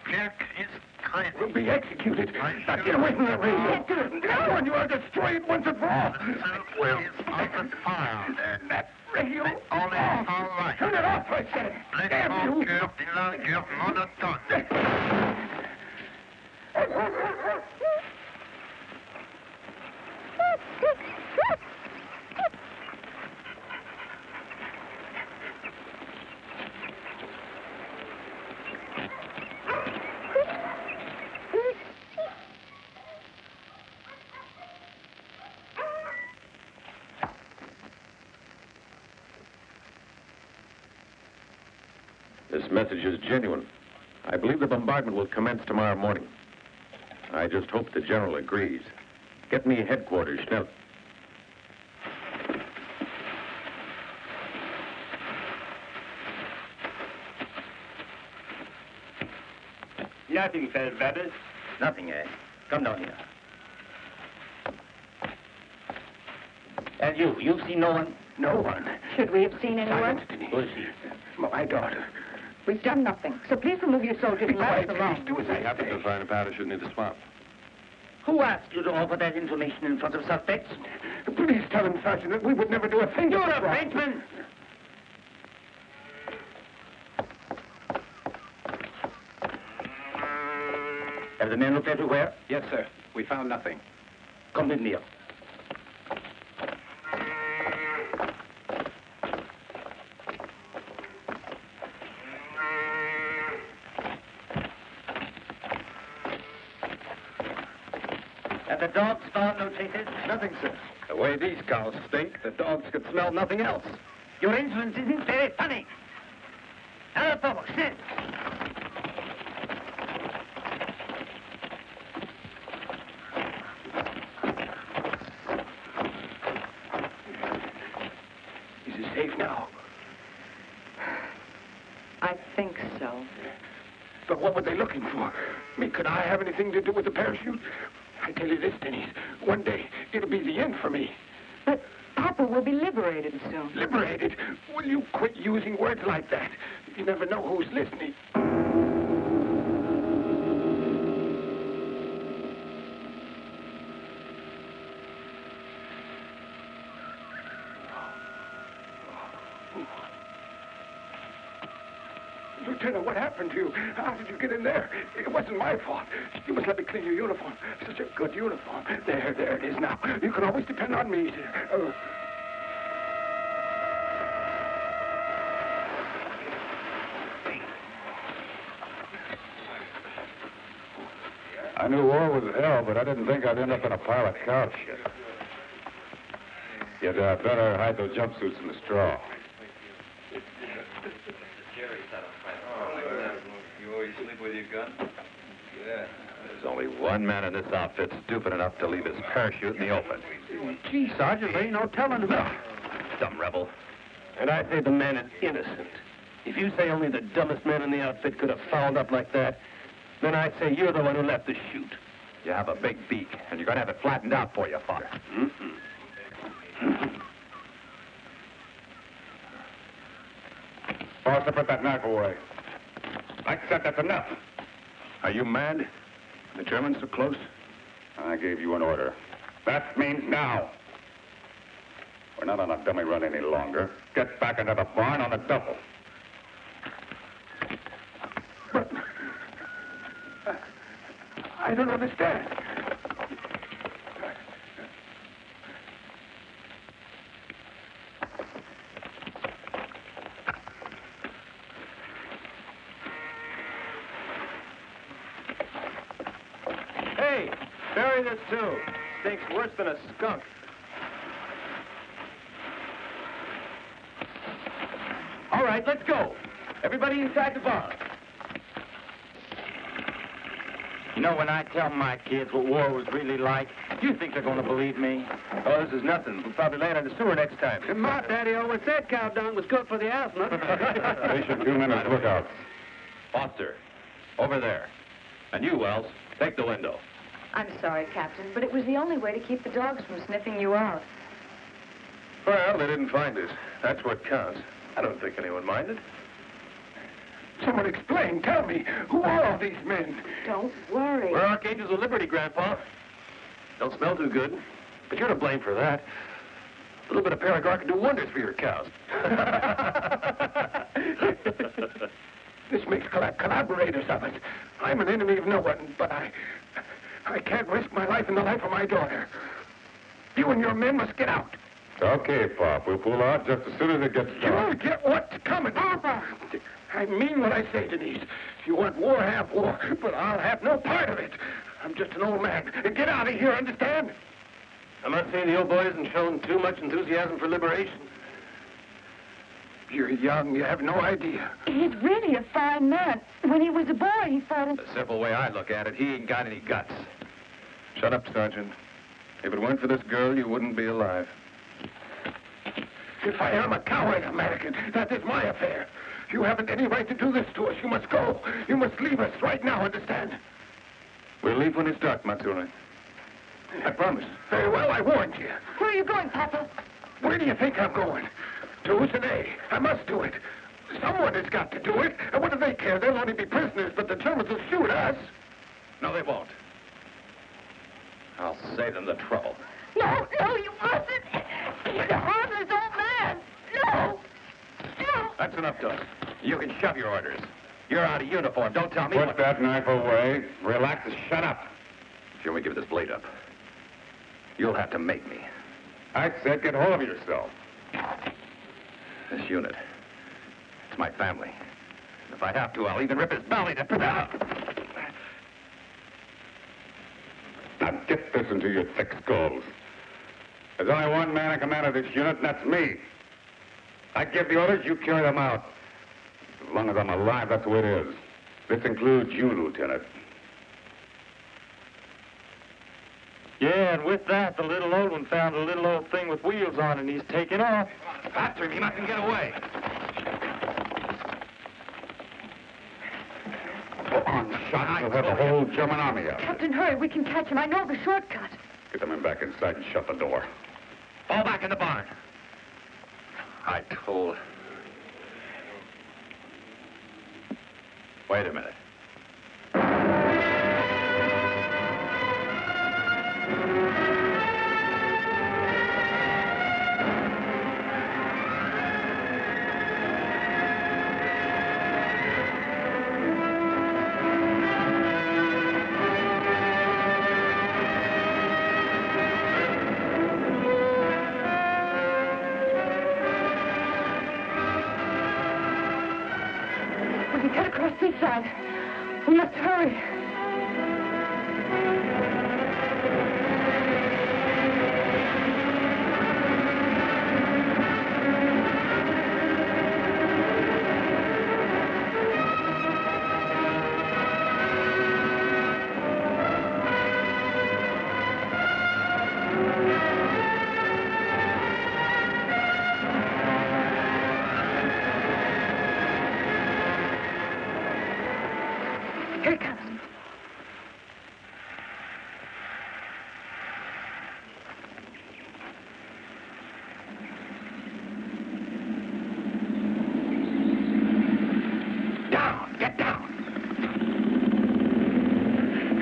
M: Kirk is crazy.
G: We'll be executed. Now get away from that radio. I warn you, I'll destroy it once and for all.
M: The soup is on fire.
G: And that radio.
M: All is all right.
G: Turn it off, I said. Damn you.
M: Cœur de langueur monotone.
A: This message is genuine. I believe the bombardment will commence tomorrow morning. I just hope the general agrees. Get me headquarters, schnell.
D: Nothing, Feldwebel. Nothing, eh? Come down here. And you've seen no one?
G: No one.
L: Should we have seen anyone?
G: Silence, Denise.
D: Who is she?
G: My daughter.
L: We've done nothing. So please remove your soldiers and let us alone.
G: Do as I
F: happened
G: say.
F: to find a parachute near the swamp.
D: Who asked you to offer that information in front of suspects?
G: Please tell him, Sergeant, that we would never do a thing.
D: You're a Frenchman! Have the men looked everywhere?
K: Yes, sir. We found nothing.
D: Come with me. Have the dogs found no traces?
E: Nothing, sir. The way these cows stink, the dogs could smell nothing else.
D: Your insolence isn't very funny. Hello, folks, sit.
G: Is he safe now?
L: I think so.
G: But what were they looking for? I mean, could I have anything to do with the parachute? I tell you this, Denise, one day it'll be the end for me.
L: But Papa will be liberated soon.
G: Liberated? Will you quit using words like that? You never know who's listening. Lieutenant, what happened to you? How did you get in there? It wasn't my fault. You must let me clean your uniform. Such a good uniform. There it is now. You can always depend on me.
E: I knew war was hell, but I didn't think I'd end up in a pile of cow shit. You'd better hide those jumpsuits in the straw.
A: You always sleep with your gun? Yeah. There's only one man in this outfit stupid enough to leave his parachute in the open.
G: Gee, Sergeant, there ain't no telling who.
A: Dumb rebel.
B: And I say the man is innocent. If you say only the dumbest man in the outfit could have fouled up like that, then I say you're the one who left the chute.
A: You have a big beak, and you're going to have it flattened out for you, Father.
E: Foster, put that knife away. I said that's enough.
I: Are you mad? The Germans so close?
E: I gave you an order. That means now. We're not on a dummy run any longer. Get back into the barn on a double.
G: I don't understand.
B: Hey, bury this too. Stinks worse than a skunk. All right, let's go. Everybody inside the barn.
D: You know, when I tell my kids what war was really like, do you think they're going to believe me?
B: Oh, this is nothing. We'll probably land in the sewer next time.
G: My daddy always said cow dung was good for the asthma.
E: Station 2 minutes lookout.
A: Foster, over there. And you, Wells, take the window.
L: I'm sorry, Captain, but it was the only way to keep the dogs from sniffing you out.
B: Well, they didn't find us. That's what counts. I don't think anyone minded.
G: Someone explain. Tell me, who are all these men?
L: Don't worry.
B: We're Archangels of Liberty, Grandpa. Don't smell too good, but you're to blame for that. A little bit of Paragar can do wonders for your cows. This makes collaborators of us. I'm an enemy of no one, but I can't risk my life and the life of my daughter. You and your men must get out.
E: Okay, Pop. We'll pull out just as soon as it gets dark.
G: You get what's coming. Papa! I mean what I say, Denise. If you want war, have war, but I'll have no part of it. I'm just an old man. Get out of here, understand?
B: I must say the old boy hasn't shown too much enthusiasm for liberation.
G: You're young. You have no idea.
L: He's really a fine man. When he was a boy, he fought in...
A: The simple way I look at it, he ain't got any guts.
I: Shut up, Sergeant. If it weren't for this girl, you wouldn't be alive.
G: If I am a coward, American, that is my affair. You haven't any right to do this to us. You must go. You must leave us right now, understand?
I: We'll leave when it's dark, Matsuri. I promise.
G: Very well, I warned you.
L: Where are you going, Papa?
G: Where do you think I'm going? To Usané. I must do it. Someone has got to do it. And what do they care? They'll only be prisoners, but the Germans will shoot us.
A: No, they won't. I'll save them the trouble.
L: No, you mustn't. He's a harmless old man. No.
A: That's enough, Doug. You can shove your orders. You're out of uniform. Don't tell me
E: Put
A: what...
E: that knife away. Relax and shut up.
A: If you want me to give this blade up, you'll have to make me.
E: I said get hold of yourself.
A: This unit, it's my family. If I have to, I'll even rip his belly to...
E: Now Get this into your thick skulls. There's only one man in command of this unit, and that's me. I give the orders, you carry them out. As long as I'm alive, that's the way it is. This includes you, Lieutenant.
O: Yeah, and with that, the little old one found a little old thing with wheels on, and he's taking off.
A: After him, he mustn't get away.
E: On shot, we'll have the whole German army out.
L: Captain, hurry. We can catch him. I know the shortcut.
E: Get the men back inside and shut the door.
A: Fall back in the barn. I told. Wait a minute.
L: We can cut across this side. We must hurry. Here it comes.
B: Down! Get down!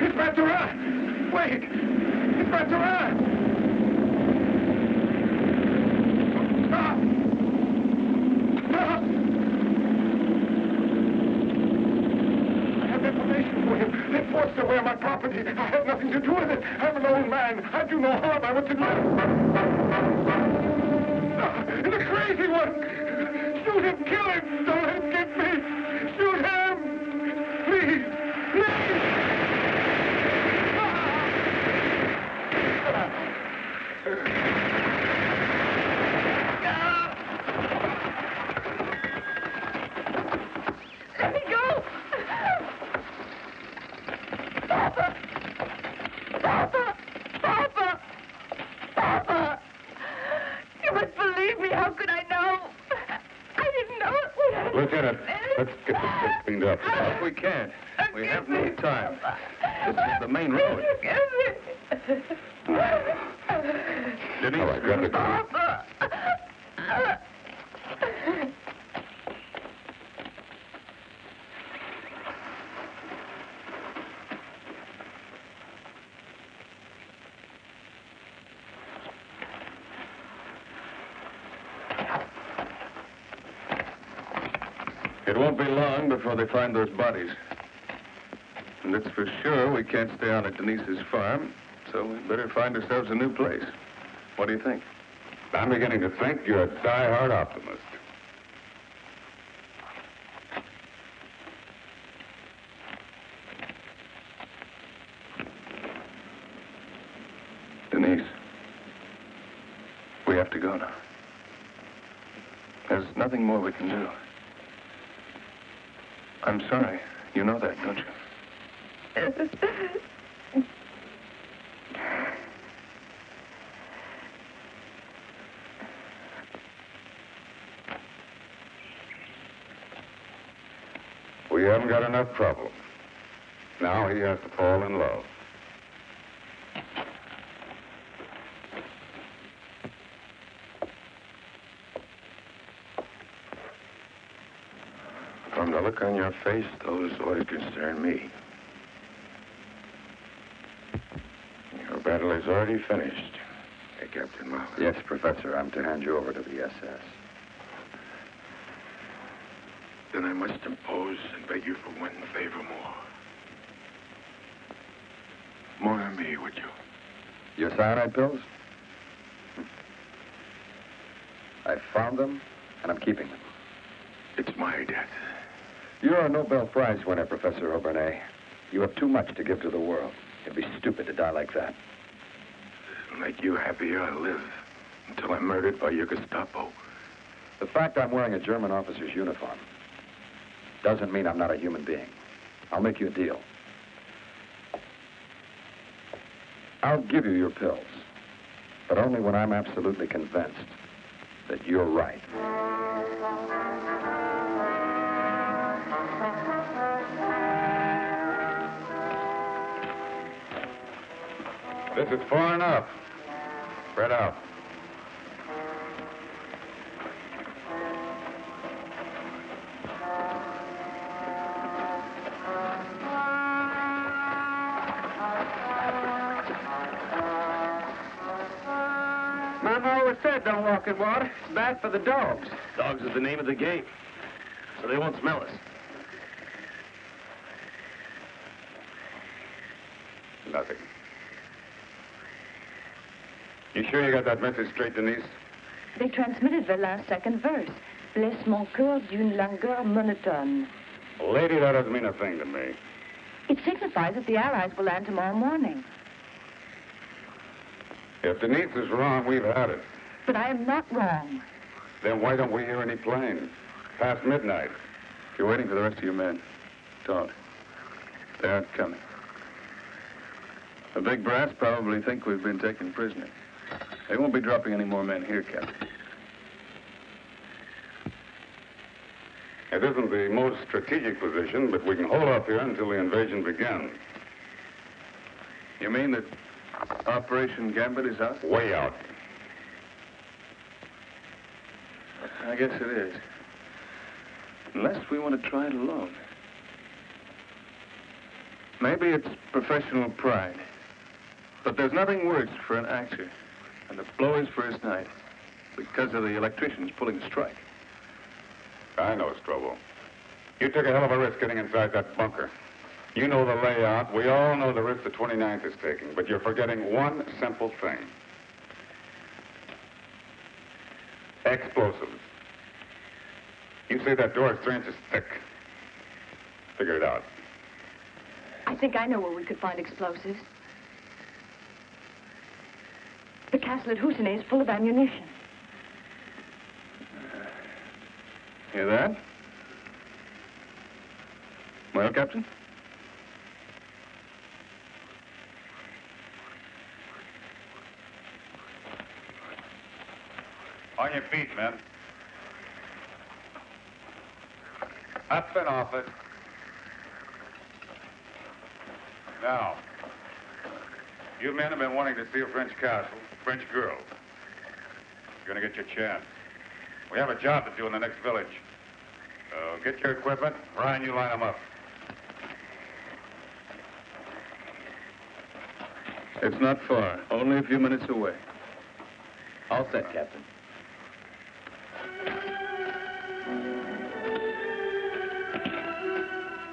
B: It's Bergeron! Wait! It's Bergeron! Stop! Stop! I have information for him. They forced away my property. I have nothing to do with it. I'm an old man. I do no harm. I want to live. The crazy one! Shoot him! Kill him! Don't let him get me! Shoot him! Please! Please!
L: Let me go! Papa! Papa! Papa! Papa! You must believe me. How could I know? I didn't know it.
E: Lieutenant, let's get this place cleaned up.
A: If we can't, we have no time. This is the main road.
E: Denise, all right, grab the car.
L: Papa!
A: It won't be long before they find those bodies. And it's for sure we can't stay on at Denise's farm, so we better find ourselves a new place. What do you think?
E: I'm beginning to think you're a die-hard optimist.
A: Denise, we have to go now. There's nothing more we can do. I'm sorry. You know that, don't you?
E: We haven't got enough trouble. Now he has to fall in love.
A: From the look on your face, those orders concern me. Your battle is already finished. Hey, Captain Mahler.
J: Yes, Professor. I'm to hand you over to the SS.
A: Then I must impose and beg you for one favor more. More on me, would you?
J: Your cyanide pills? I found them, and I'm keeping them.
A: It's my death.
J: You're a Nobel Prize winner, Professor Auburnay. You have too much to give to the world. It'd be stupid to die like that.
B: make you happier, I'll live until I'm murdered by your Gestapo.
J: The fact I'm wearing a German officer's uniform doesn't mean I'm not a human being. I'll make you a deal. I'll give you your pills, but only when I'm absolutely convinced that you're right.
E: This is far enough. Spread out.
G: Mama always said don't walk in water. It's bad for the dogs.
O: Dogs is the name of the game, so they won't smell us.
E: Nothing. You sure you got that message straight, Denise?
C: They transmitted the last second verse. Blesse mon cœur d'une langueur monotone.
E: Lady, that doesn't mean a thing to me.
C: It signifies that the Allies will land tomorrow morning.
E: If Denise is wrong, we've had it.
C: But I am not wrong.
E: Then why don't we hear any planes? Past midnight.
A: If you're waiting for the rest of your men, don't. They aren't coming. The big brass probably think we've been taken prisoner. They won't be dropping any more men here, Captain.
E: It isn't the most strategic position, but we can hold up here until the invasion begins.
A: You mean that Operation Gambit is out?
E: Way out.
A: I guess it is. Unless we want to try it alone. Maybe it's professional pride. But there's nothing worse for an actor than to blow his first night because of the electricians pulling a strike.
E: I know, Strobo. You took a hell of a risk getting inside that bunker. You know the layout. We all know the risk the 29th is taking, but you're forgetting one simple thing. Explosives. You say that door is 3 inches thick. Figure it out.
C: I think I know where we could find explosives. The castle at Husinay is full of ammunition.
A: Hear that? Well, Captain?
E: On your feet, men. Up and off it. Now, you men have been wanting to see a French castle, French girls. You're gonna get your chance. We have a job to do in the next village. So get your equipment. Ryan, you line them up.
A: It's not far. Only a few minutes away.
D: All set, Captain.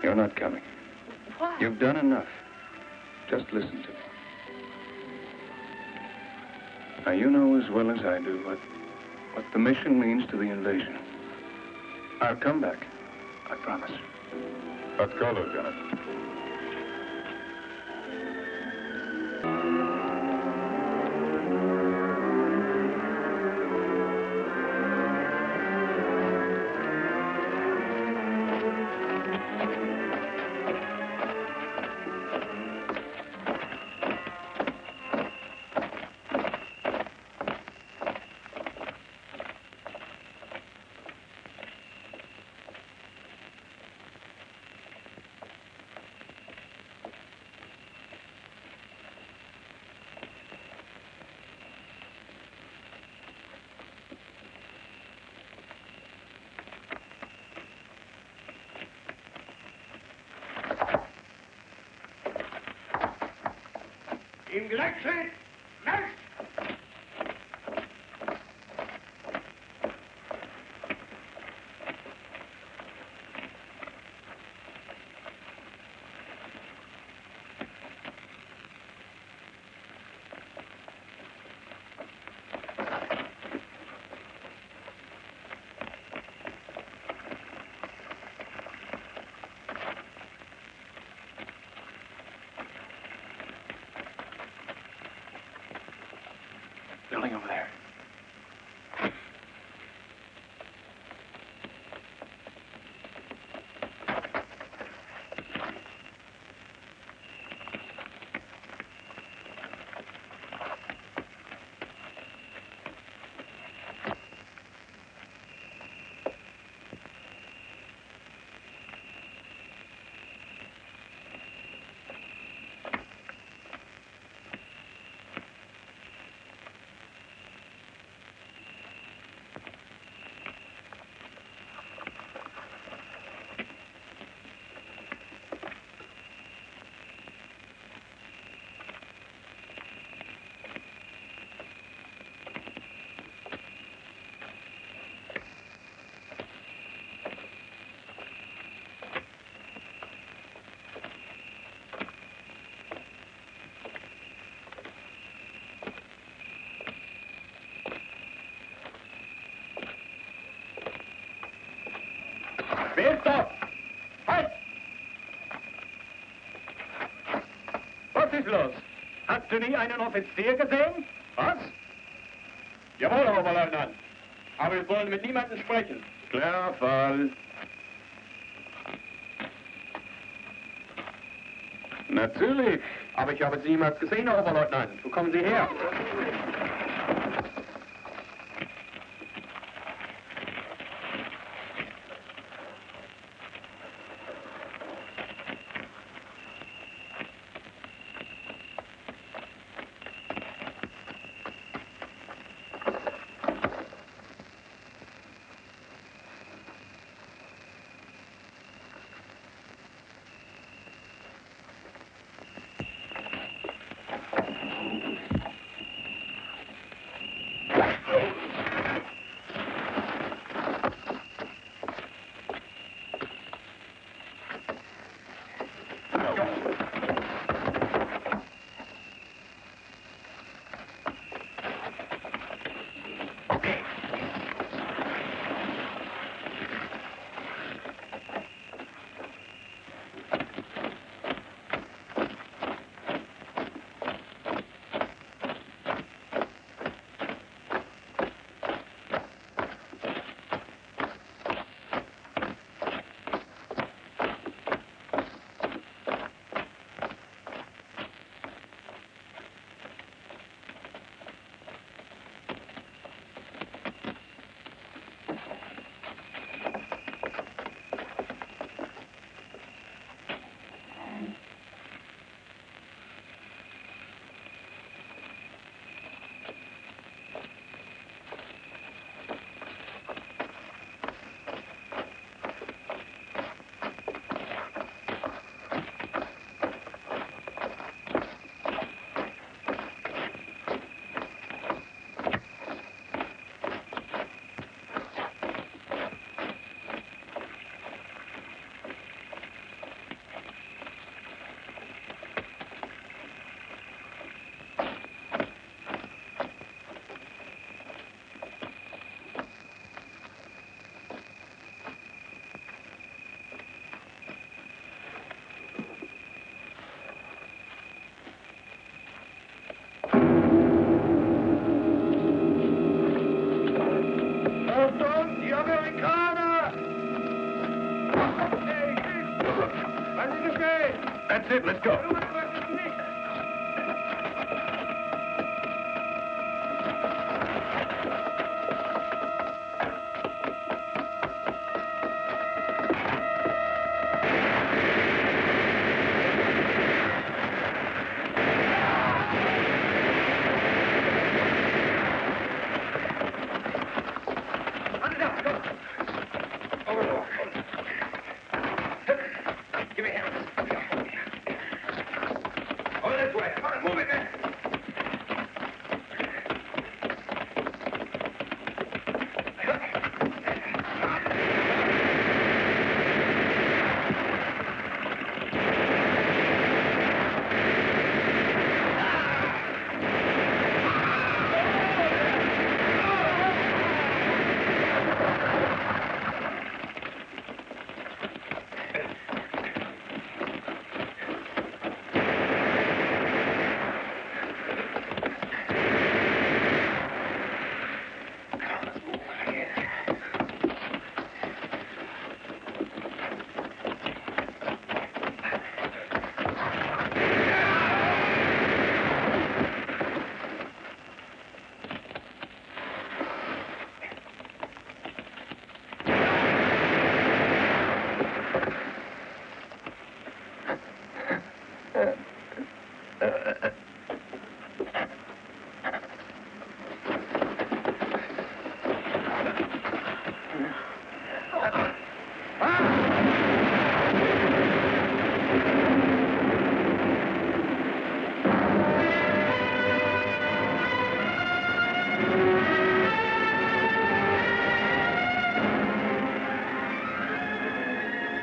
A: You're not coming.
C: Why?
A: You've done enough. Just listen to me. Now, you know as well as I do what the mission means to the invasion. I'll come back. I promise.
E: Let's go, Lieutenant.
G: Ingelektrik, marsch!
P: du nie einen Offizier gesehen?
F: Was?
P: Jawohl, Oberleutnant. Aber wir wollen mit niemandem sprechen.
F: Klarer Fall. Natürlich.
P: Aber ich habe Sie niemals gesehen, Herr Oberleutnant. Wo kommen Sie her?
F: That's it, let's go.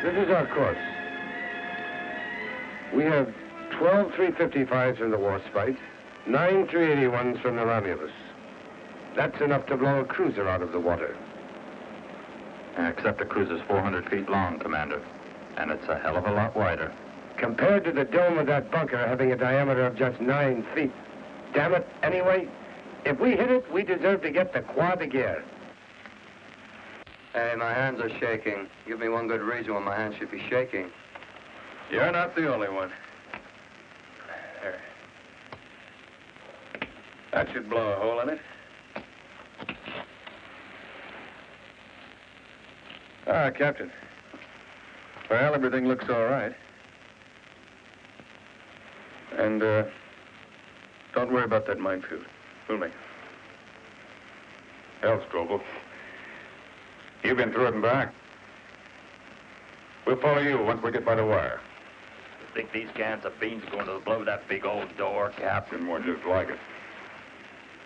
J: This is our course. We have 12 355s from the Warspite, 9 381s from the Romulus. That's enough to blow a cruiser out of the water.
O: Except the cruiser's 400 feet long, Commander. And it's a hell of a lot wider.
B: Compared to the dome of that bunker having a diameter of just 9 feet. Damn it, anyway, if we hit it, we deserve to get the Croix de Guerre.
Q: Hey, my hands are shaking. Give me one good reason why my hands should be shaking.
A: You're not the only one. There. That should blow a hole in it. Ah, Captain. Well, everything looks all right. And, don't worry about that minefield. We'll make it.
E: Hell, Strobel. You've been through it and back. We'll follow you once we get by the wire.
O: You think these cans of beans are going to blow that big old door,
E: Captain, more just like it.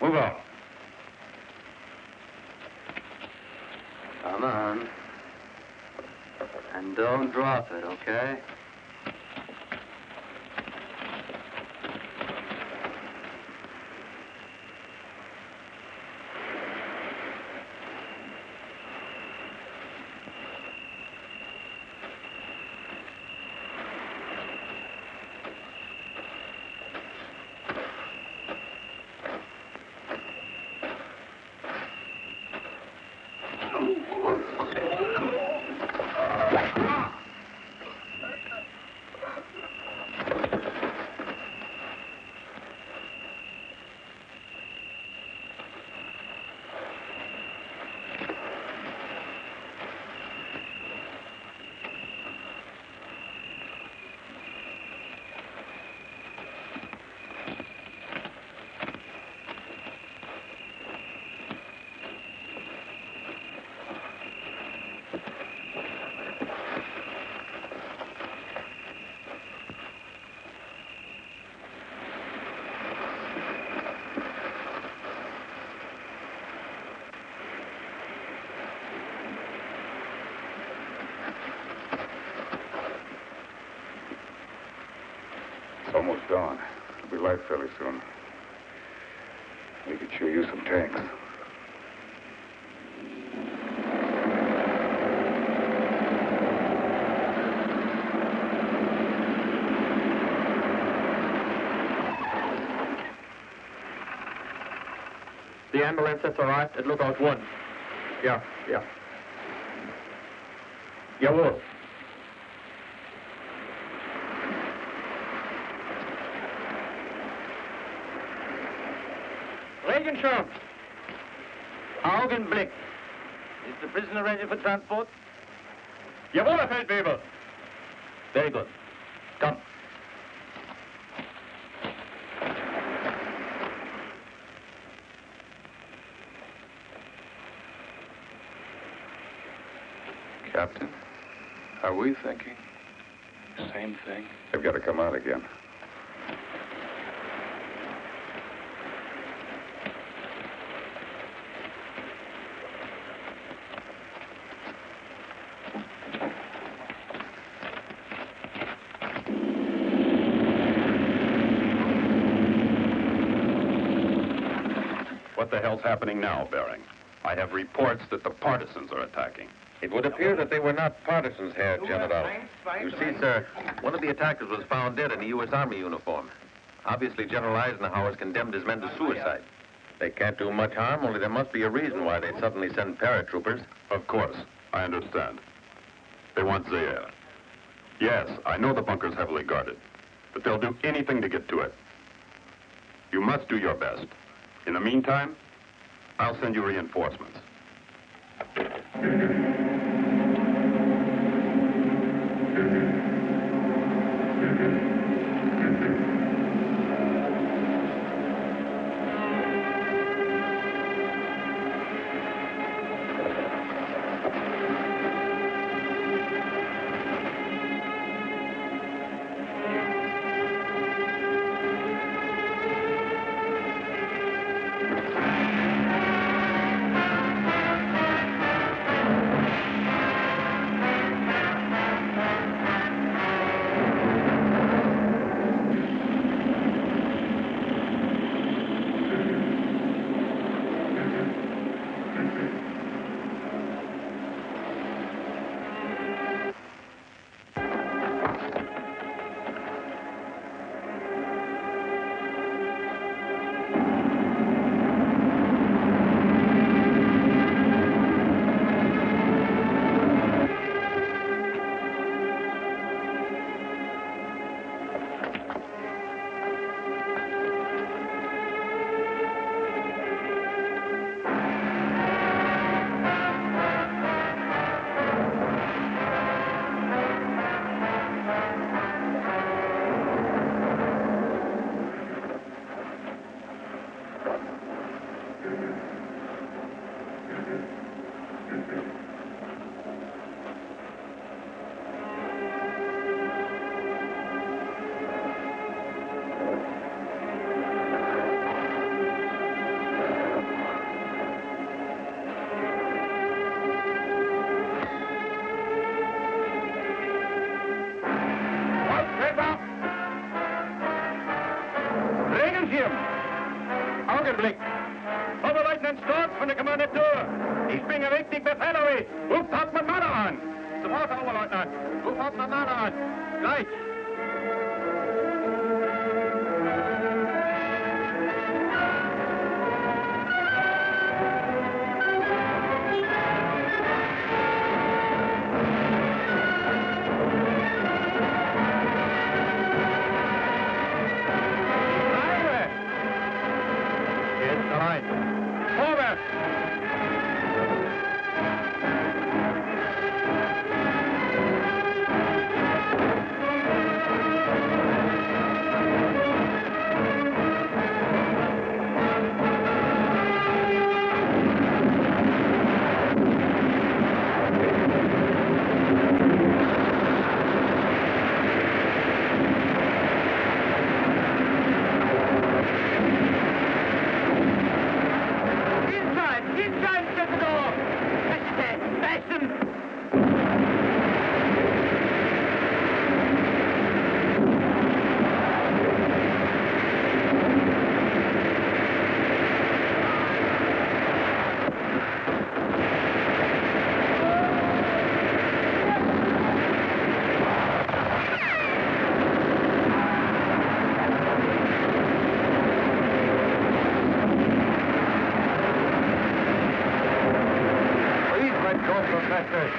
E: Move on.
Q: Come on. And don't drop it, okay?
E: It's almost dawn. It'll be light fairly soon. We could sure use some tanks.
O: The ambulance that's arrived at Lookout 1.
B: Yeah. Jawohl.
O: Regenschirm. Augenblick. Is the prisoner ready for transport?
P: Jawohl, Herr Feldwebel.
O: Very good. Come.
A: Captain, are we thinking the same thing?
E: They've got to come out again.
F: What the hell's happening now, Bering? I have reports that the partisans are attacking.
I: It would appear that they were not partisans, Herr General. You see, sir, one of the attackers was found dead in a U.S. Army uniform. Obviously, General Eisenhower's condemned his men to suicide. They can't do much harm, only there must be a reason why they suddenly send paratroopers.
F: Of course, I understand. They want Zaire. Yes, I know the bunker's heavily guarded, but they'll do anything to get to it. You must do your best. In the meantime, I'll send you reinforcements.
P: Augenblick. Oberleutnant Storz von der Kommandantur. Ich bin ein wichtig Befehl. Ruft Hauptmann Mahler an. Zum Ort, Oberleutnant. Ruft Hauptmann Mahler an. Gleich.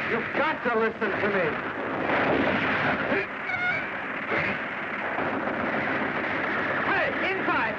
R: You've got to listen to me. Hey, inside!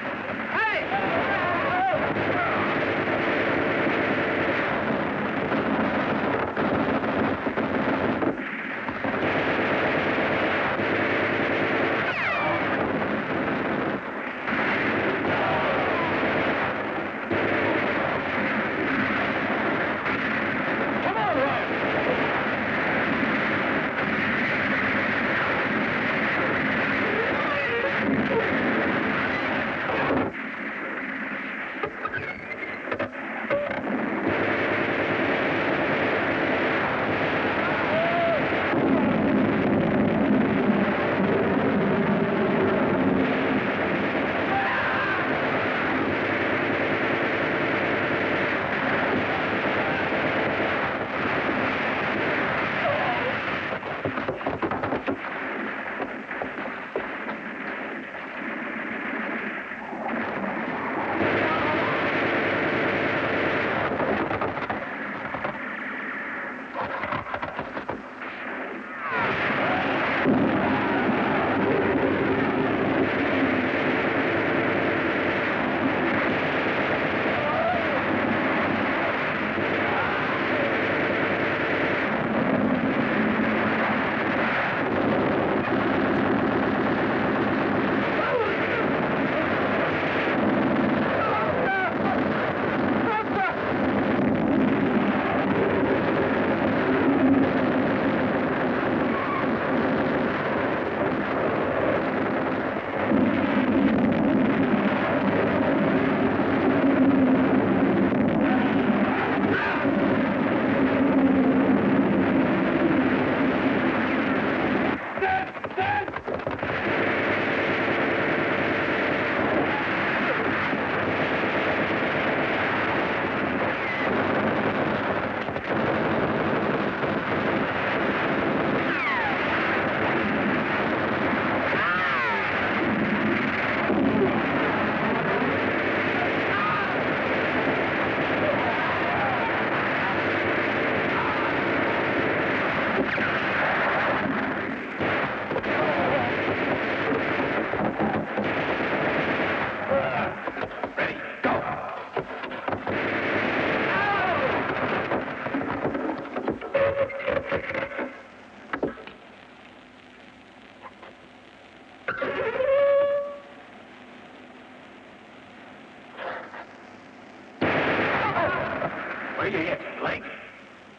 B: Where you hit? Leg?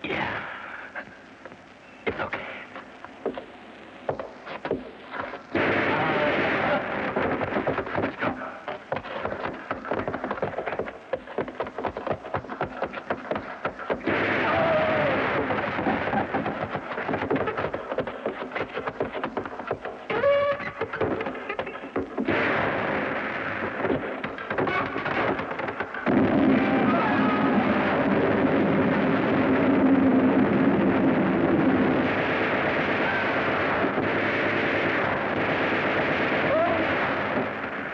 B: Yeah. It's okay.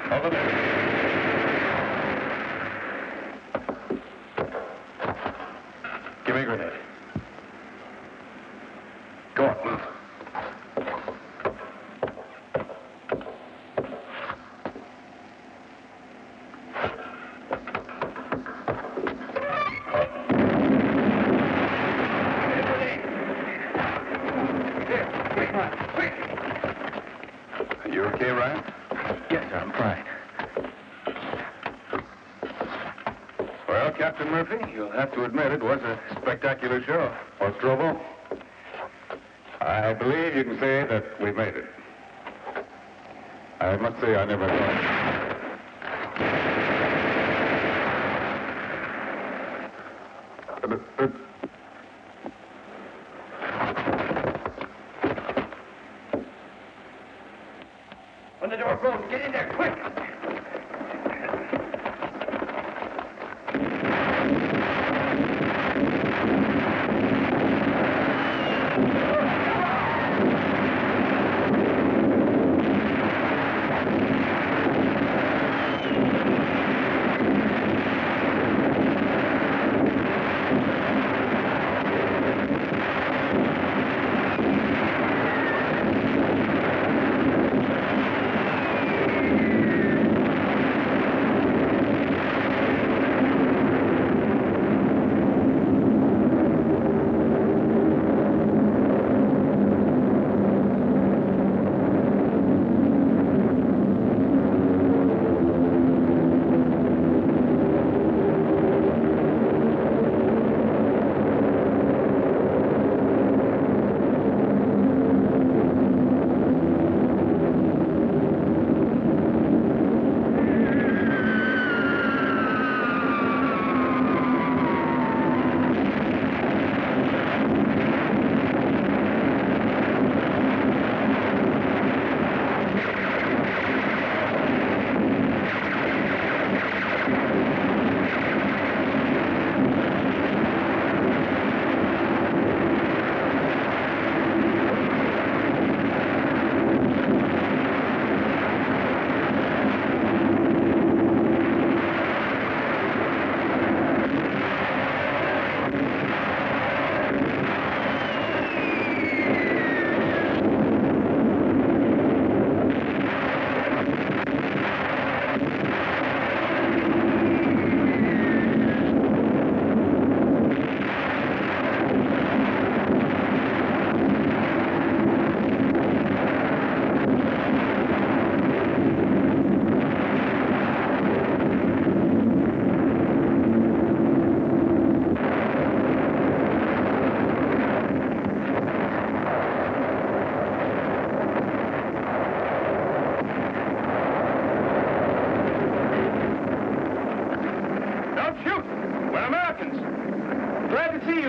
A: Over there. Give me a grenade. Go on, move. You okay, Ryan?
B: Yes, sir, I'm fine.
A: Well, Captain Murphy, you'll have to admit it was a spectacular show. What's trouble?
E: I believe you can say that we made it. I must say I never thought.
B: When the door closes, get in there, quick!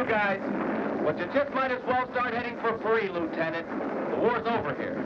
I: guys. But you just might as well start heading for free, Lieutenant. The war's over here.